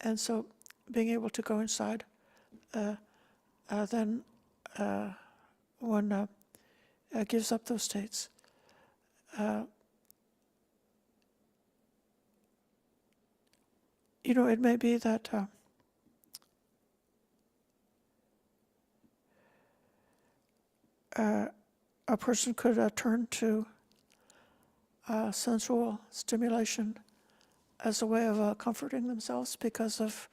And so being able to go inside, then one gives up those states. It may be that a person could turn to sensual stimulation as a way of comforting themselves because of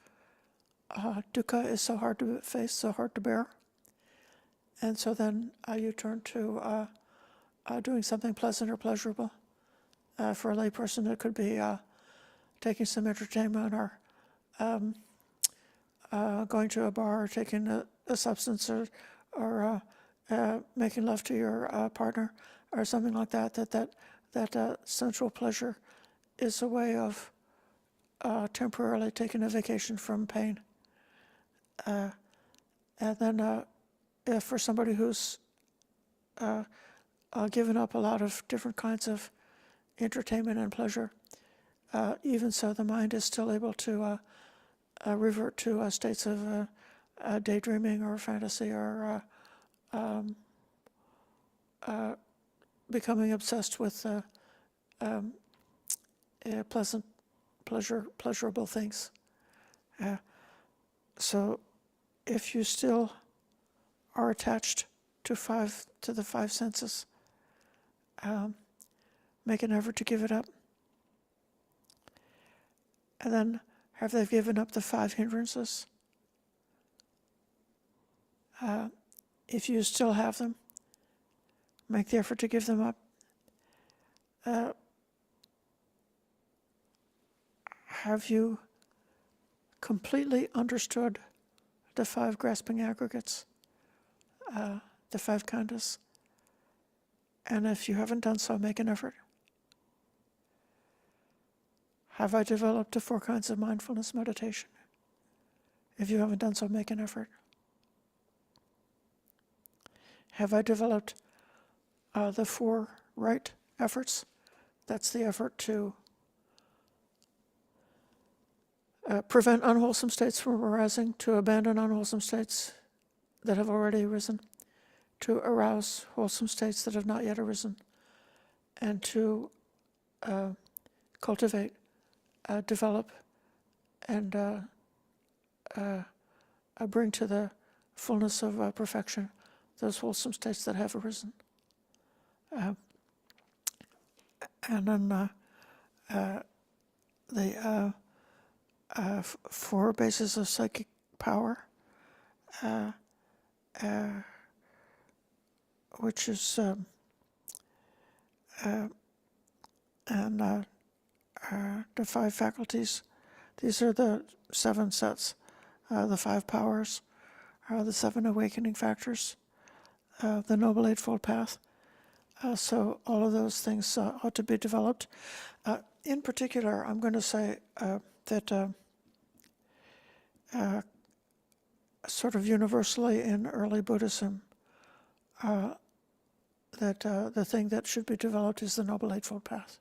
dukkha is so hard to face, so hard to bear. And so then you turn to doing something pleasant or pleasurable. For a lay person, it could be taking some entertainment or going to a bar or taking a substance or making love to your partner or something like that. That sensual pleasure is a way of temporarily taking a vacation from pain. And then if for somebody who's given up a lot of different kinds of entertainment and pleasure, even so the mind is still able to revert to states of daydreaming or fantasy or becoming obsessed with pleasant, pleasurable things. So if you still are attached to the 5 senses, make an effort to give it up. And then have they given up the 5 hindrances? If you still have them, make the effort to give them up. Have you completely understood the 5 grasping aggregates, the 5 khandhas? And if you haven't done so, make an effort. Have I developed the 4 kinds of mindfulness meditation? If you haven't done so, make an effort. Have I developed the 4 right efforts? That's the effort to prevent unwholesome states from arising, to abandon unwholesome states that have already arisen, to arouse wholesome states that have not yet arisen, and to cultivate, develop, and bring to the fullness of perfection those wholesome states that have arisen. And then the 4 bases of psychic power, which is and the 5 faculties. These are the 7 sets, the 5 powers, the 7 awakening factors, the Noble Eightfold Path. So all of those things ought to be developed. In particular, I'm going to say that sort of universally in early Buddhism, that the thing that should be developed is the Noble Eightfold Path.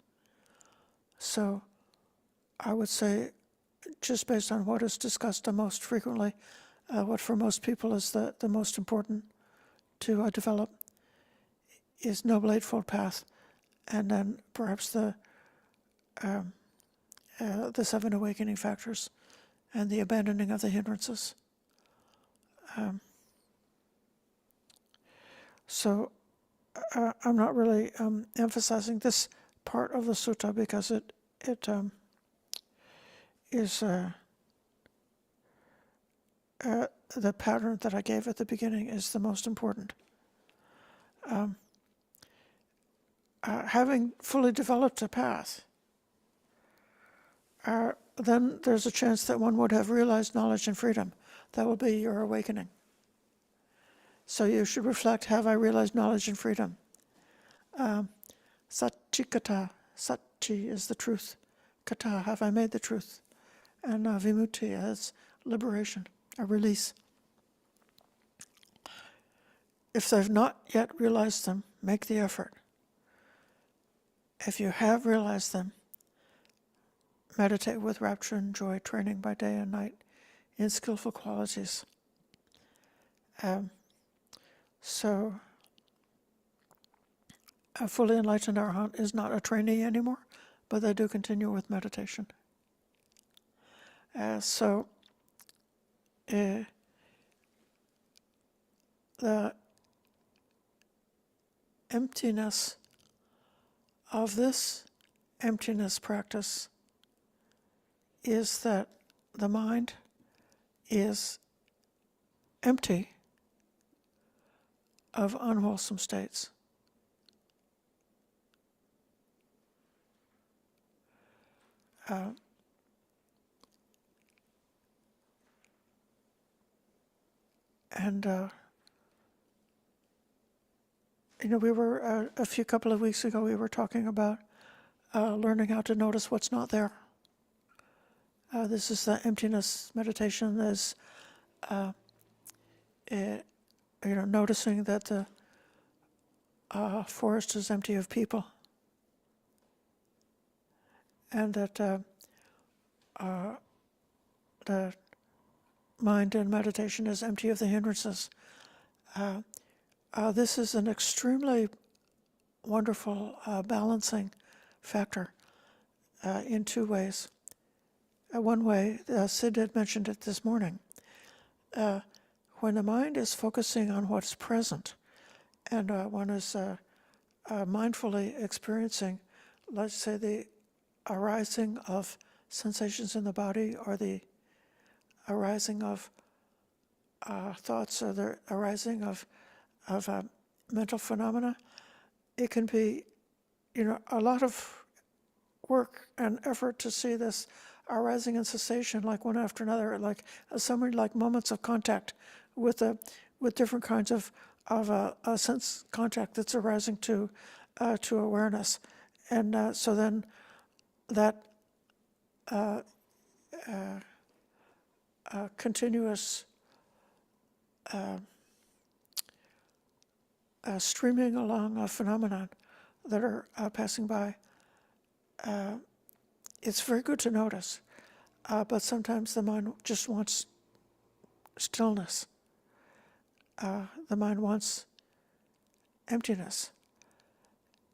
So I would say, just based on what is discussed the most frequently, what for most people is the most important to develop is Noble Eightfold Path, and then perhaps the 7 awakening factors and the abandoning of the hindrances. So I'm not really emphasizing this part of the sutta because it is the pattern that I gave at the beginning is the most important. Having fully developed a path, then there's a chance that one would have realized knowledge and freedom. That will be your awakening. So you should reflect, have I realized knowledge and freedom? Satchikata, satchi is the truth. Kata, have I made the truth? And vimutti is liberation, a release. If they've not yet realized them, make the effort. If you have realized them, meditate with rapture and joy, training by day and night in skillful qualities. So a fully enlightened arahant is not a trainee anymore, but they do continue with meditation. So the emptiness of this emptiness practice is that the mind is empty of unwholesome states. We were a couple of weeks ago, we were talking about learning how to notice what's not there. This is the emptiness meditation. Is noticing that the forest is empty of people, and that the mind in meditation is empty of the hindrances. This is an extremely wonderful balancing factor in 2 ways. One way, Sid had mentioned it this morning, when the mind is focusing on what's present and one is mindfully experiencing, let's say, the arising of sensations in the body or the arising of thoughts or the arising of mental phenomena, it can be, a lot of work and effort to see this arising and cessation like one after another, like summary, like moments of contact with different kinds of a sense contact that's arising to awareness, and so then that continuous streaming along of phenomena that are passing by. It's very good to notice, but sometimes the mind just wants stillness. The mind wants emptiness.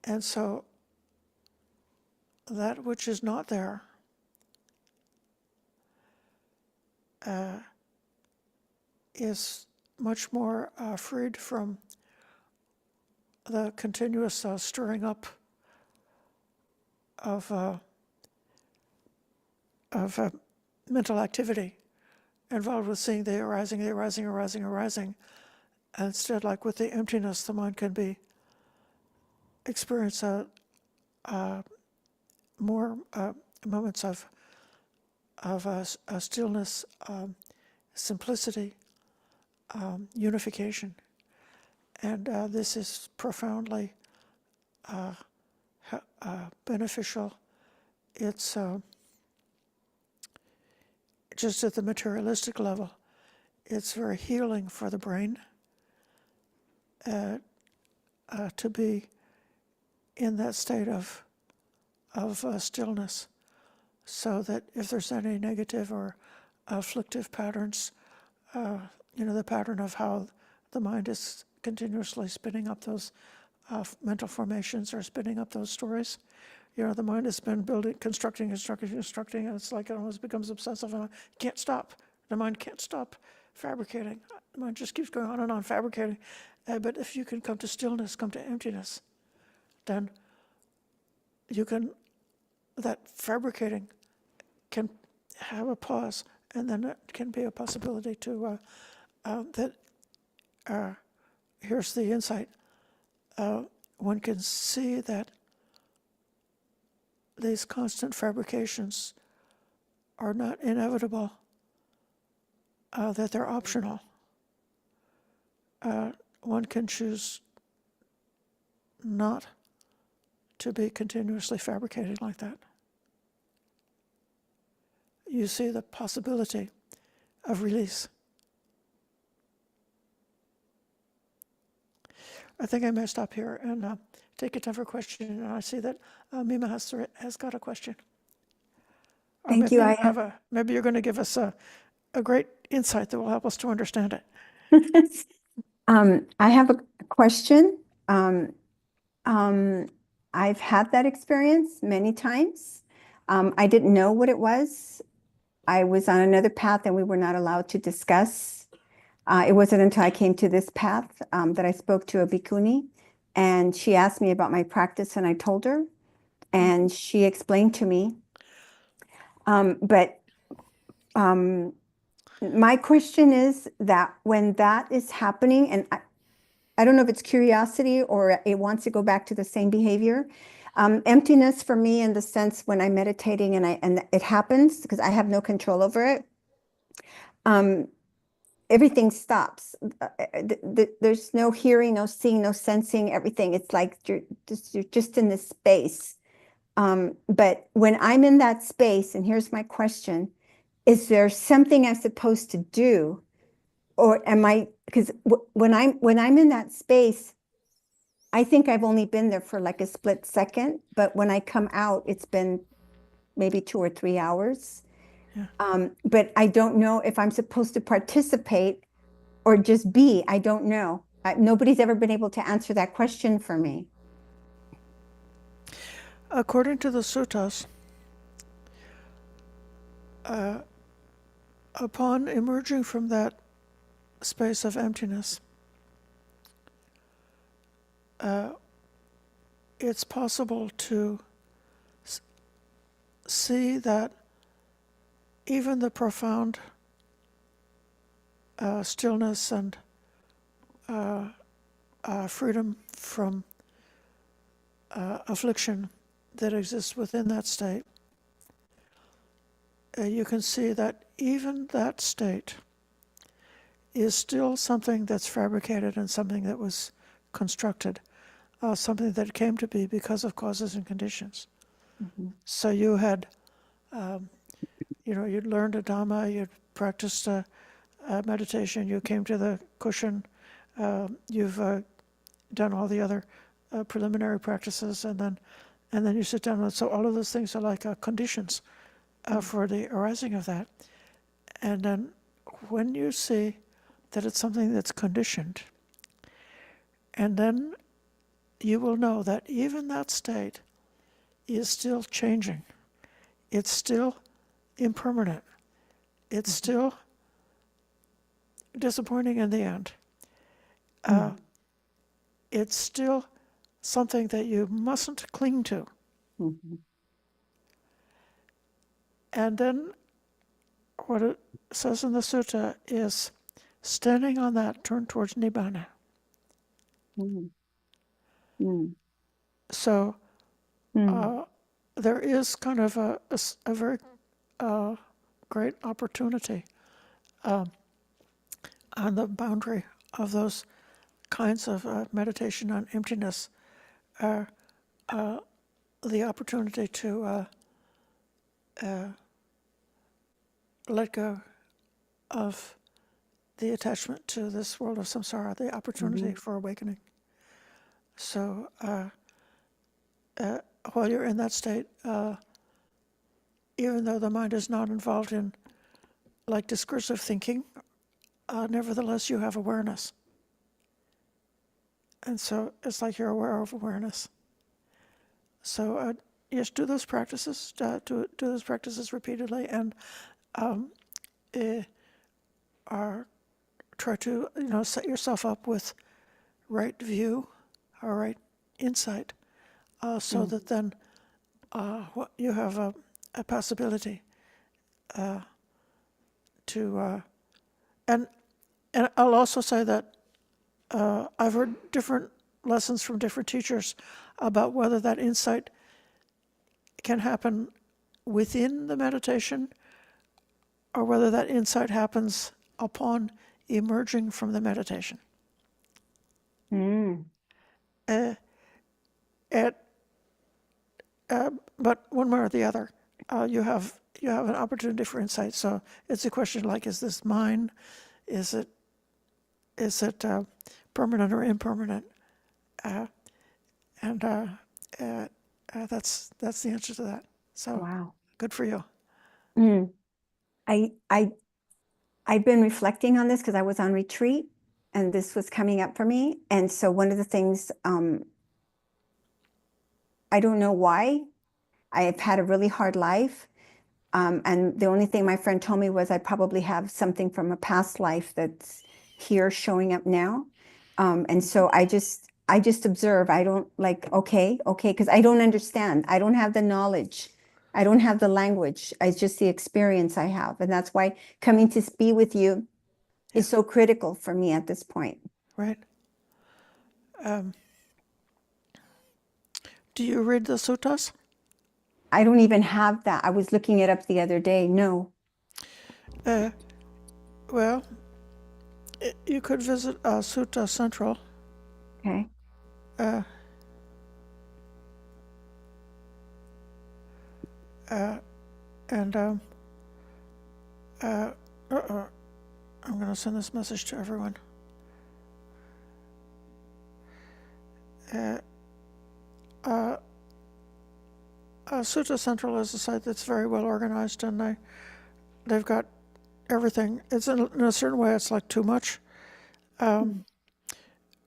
And so that which is not there is much more freed from the continuous stirring up of mental activity involved with seeing the arising, arising. And instead, like with the emptiness, the mind can experience more moments of stillness, simplicity, unification. And this is profoundly beneficial. It's just at the materialistic level, it's very healing for the brain to be in that state of stillness, so that if there's any negative or afflictive patterns, the pattern of how the mind is continuously spinning up those mental formations or spinning up those stories. The mind has been building, constructing, and it's like it almost becomes obsessive and can't stop. The mind can't stop fabricating. The mind just keeps going on and on fabricating. But if you can come to stillness, come to emptiness, then that fabricating can have a pause, and then it can be a possibility to, here's the insight. One can see that these constant fabrications are not inevitable, that they're optional. One can choose not to be continuously fabricating like that. You see the possibility of release. I think I may stop here and take a time for question. And I see that Mima has got a question. Or Thank you. Maybe you're going to give us a great insight that will help us to understand it. I have a question. I've had that experience many times. I didn't know what it was. I was on another path and we were not allowed to discuss. It wasn't until I came to this path that I spoke to a bhikkhuni, and she asked me about my practice, and I told her, and she explained to me. But my question is that when that is happening, and I don't know if it's curiosity or it wants to go back to the same behavior. Emptiness for me, in the sense when I'm meditating and it happens because I have no control over it. Everything stops. There's no hearing, no seeing, no sensing. Everything. It's like you're just in this space. But when I'm in that space, and here's my question: is there something I'm supposed to do? Or am I, because when I'm in that space, I think I've only been there for like a split second, but when I come out, it's been maybe 2 or 3 hours. Yeah. But I don't know if I'm supposed to participate or just be. I don't know. Nobody's ever been able to answer that question for me. According to the suttas, upon emerging from that space of emptiness, it's possible to see that even the profound stillness and freedom from affliction that exists within that state, you can see that even that state is still something that's fabricated and something that was constructed, something that came to be because of causes and conditions. Mm-hmm. So you had, you'd learned a Dhamma, you'd practiced a meditation, you came to the cushion, you've done all the other preliminary practices, and then you sit down. And so all of those things are like conditions for the arising of that. And then when you see that it's something that's conditioned, and then you will know that even that state is still changing. It's still impermanent. It's still disappointing in the end. It's still something that you mustn't cling to. Mm-hmm. And then what it says in the sutta is standing on that turn towards nibbana. Mm. Mm. So Mm. there is kind of a very great opportunity on the boundary of those kinds of meditation on emptiness, the opportunity to let go of the attachment to this world of samsara, the opportunity for awakening. So while you're in that state, even though the mind is not involved in like discursive thinking, nevertheless you have awareness. And so it's like you're aware of awareness. So yes, do those practices, do those practices repeatedly, and try to set yourself up with right view or right insight, so that then you have a possibility to and I'll also say that I've heard different lessons from different teachers about whether that insight can happen within the meditation or whether that insight happens upon emerging from the meditation. Mm. But one way or the other, you have an opportunity for insight. So it's a question like, is this mine? Is it permanent or impermanent? And that's the answer to that. So Wow. good for you. Mm. I've been reflecting on this because I was on retreat and this was coming up for me. And so one of the things, I don't know why, I've had a really hard life. And the only thing my friend told me was I probably have something from a past life that's here showing up now. And so I just observe. I don't like, okay, because I don't understand. I don't have the knowledge. I don't have the language. It's just the experience I have. And that's why coming to be with you is so critical for me at this point. Right. Do you read the suttas? I don't even have that. I was looking it up the other day. No. Well, you could visit Sutta Central. Okay. And I'm going to send this message to everyone. Sutta Central is a site that's very well organized, and they've got everything. It's in a certain way, it's like too much. Or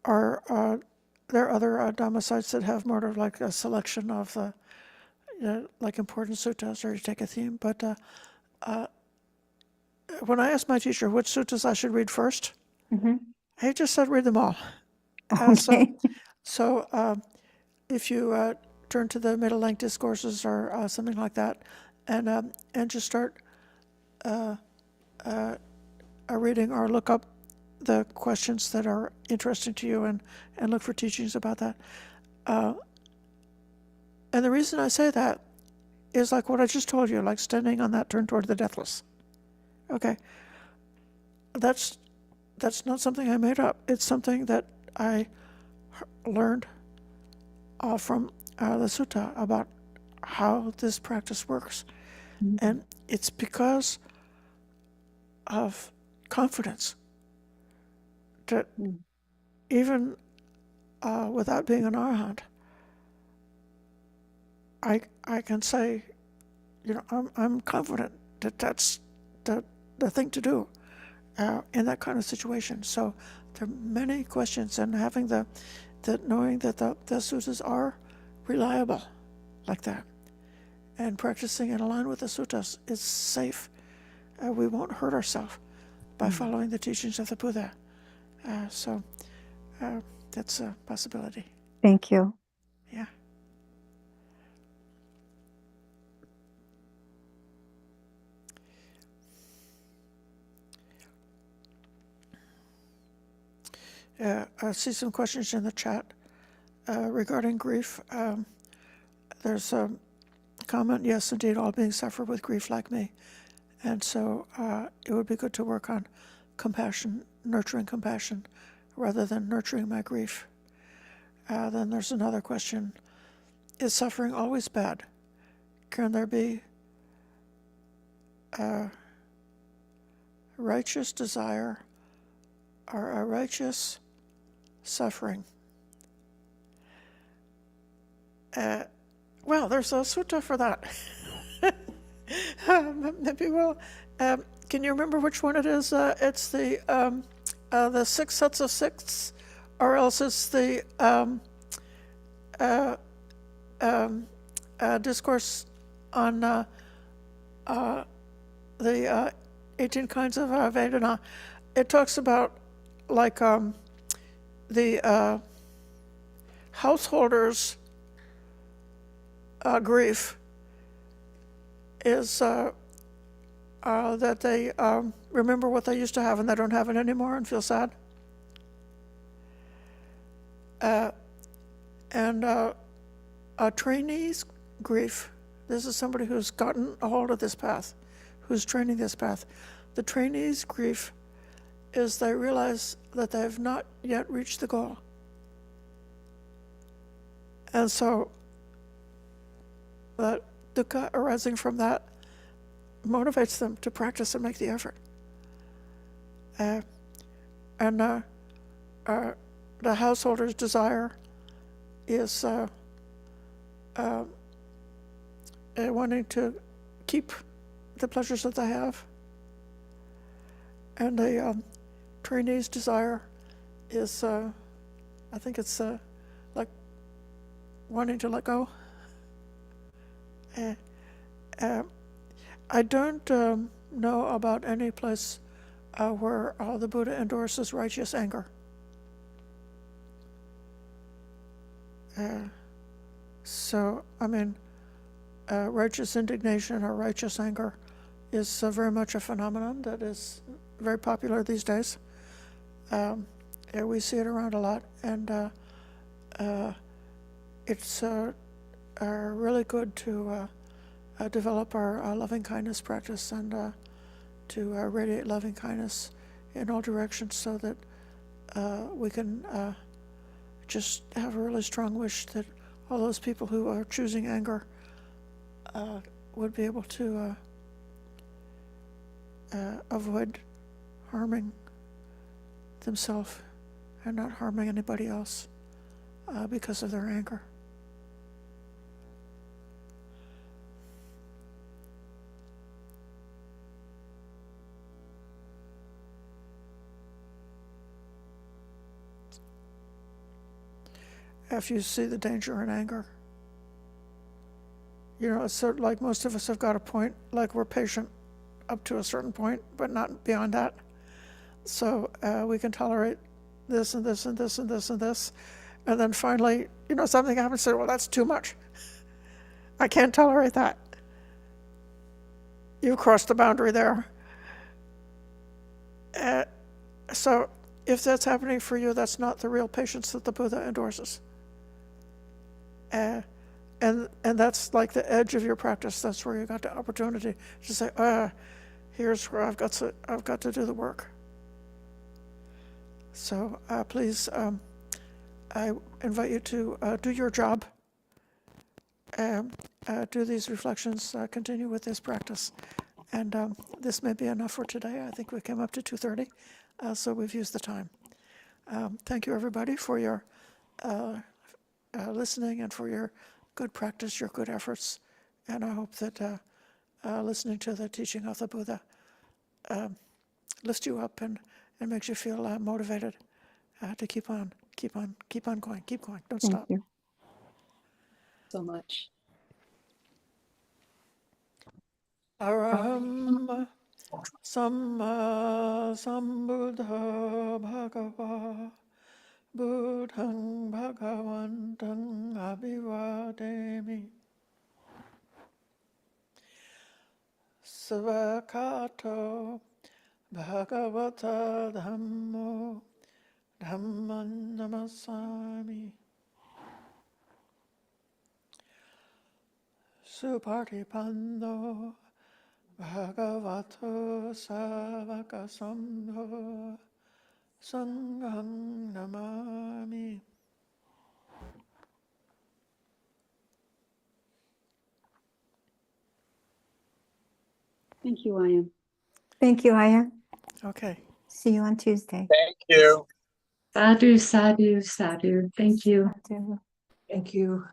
there are other Dhamma sites that have more of like a selection of the like important suttas, or you take a theme. But when I asked my teacher which suttas I should read first, he just said read them all. Okay. So if you turn to the middle-length discourses or something like that, and just start reading or look up the questions that are interesting to you, and look for teachings about that. And the reason I say that is like what I just told you, like standing on that turn toward the deathless. Okay, that's not something I made up. It's something that I learned from the sutta about how this practice works. And it's because of confidence that even without being an arahant, I can say, I'm confident that that's the thing to do in that kind of situation. So there are many questions, and having knowing that the suttas are reliable like that, and practicing in line with the suttas is safe. We won't hurt ourselves by following the teachings of the Buddha. So that's a possibility. Thank you. Yeah. I see some questions in the chat regarding grief. There's a comment, yes, indeed, all beings suffer with grief like me. And so it would be good to work on compassion, nurturing compassion, rather than nurturing my grief. Then there's another question. Is suffering always bad? Can there be a righteous desire or a righteous suffering? Well, there's a sutta for that. Maybe we'll. Can you remember which one it is? It's the 6 sets of 6, or else it's the discourse on the 18 kinds of Vedana. It talks about like the householder's grief is that they remember what they used to have and they don't have it anymore and feel sad. And a trainee's grief, this is somebody who's gotten a hold of this path, who's training this path. The trainee's grief is they realize that they've not yet reached the goal. And so that dukkha arising from that motivates them to practice and make the effort. And the householder's desire is wanting to keep the pleasures that they have. And the trainee's desire is, I think it's like wanting to let go. I don't know about any place where the Buddha endorses righteous anger. So, I mean, righteous indignation or righteous anger is very much a phenomenon that is very popular these days. We see it around a lot, and it's really good to develop our loving kindness practice and to radiate loving kindness in all directions so that we can just have a really strong wish that all those people who are choosing anger would be able to avoid harming themselves and not harming anybody else because of their anger. If you see the danger in anger, you know, it's sort of like most of us have got a point, like we're patient up to a certain point, but not beyond that. So we can tolerate this and this and this and this and this. And then finally, you know, something happens, say, well, that's too much. I can't tolerate that. You've crossed the boundary there. So if that's happening for you, that's not the real patience that the Buddha endorses. And that's like the edge of your practice. That's where you got the opportunity to say, here's where I've got to do the work. So please, I invite you to do your job, do these reflections, continue with this practice. And this may be enough for today. I think we came up to 2:30, so we've used the time. Thank you, everybody, for your listening and for your good practice, your good efforts. And I hope that listening to the teaching of the Buddha lifts you up and makes you feel motivated to keep on going, don't stop. Thank you so much. Araham Samma Sambuddha Bhagava Buddhang Bhagavantang Abhivademi Svakato Bhagavata Dhammo Dhamman namasami. Supartipando bhagavato savaka sangho sangham namami. Thank you, Aya. Thank you, Aya. Okay. See you on Tuesday. Thank you. Sadhu, sadhu, sadhu. Thank you. Sadhu. Thank you.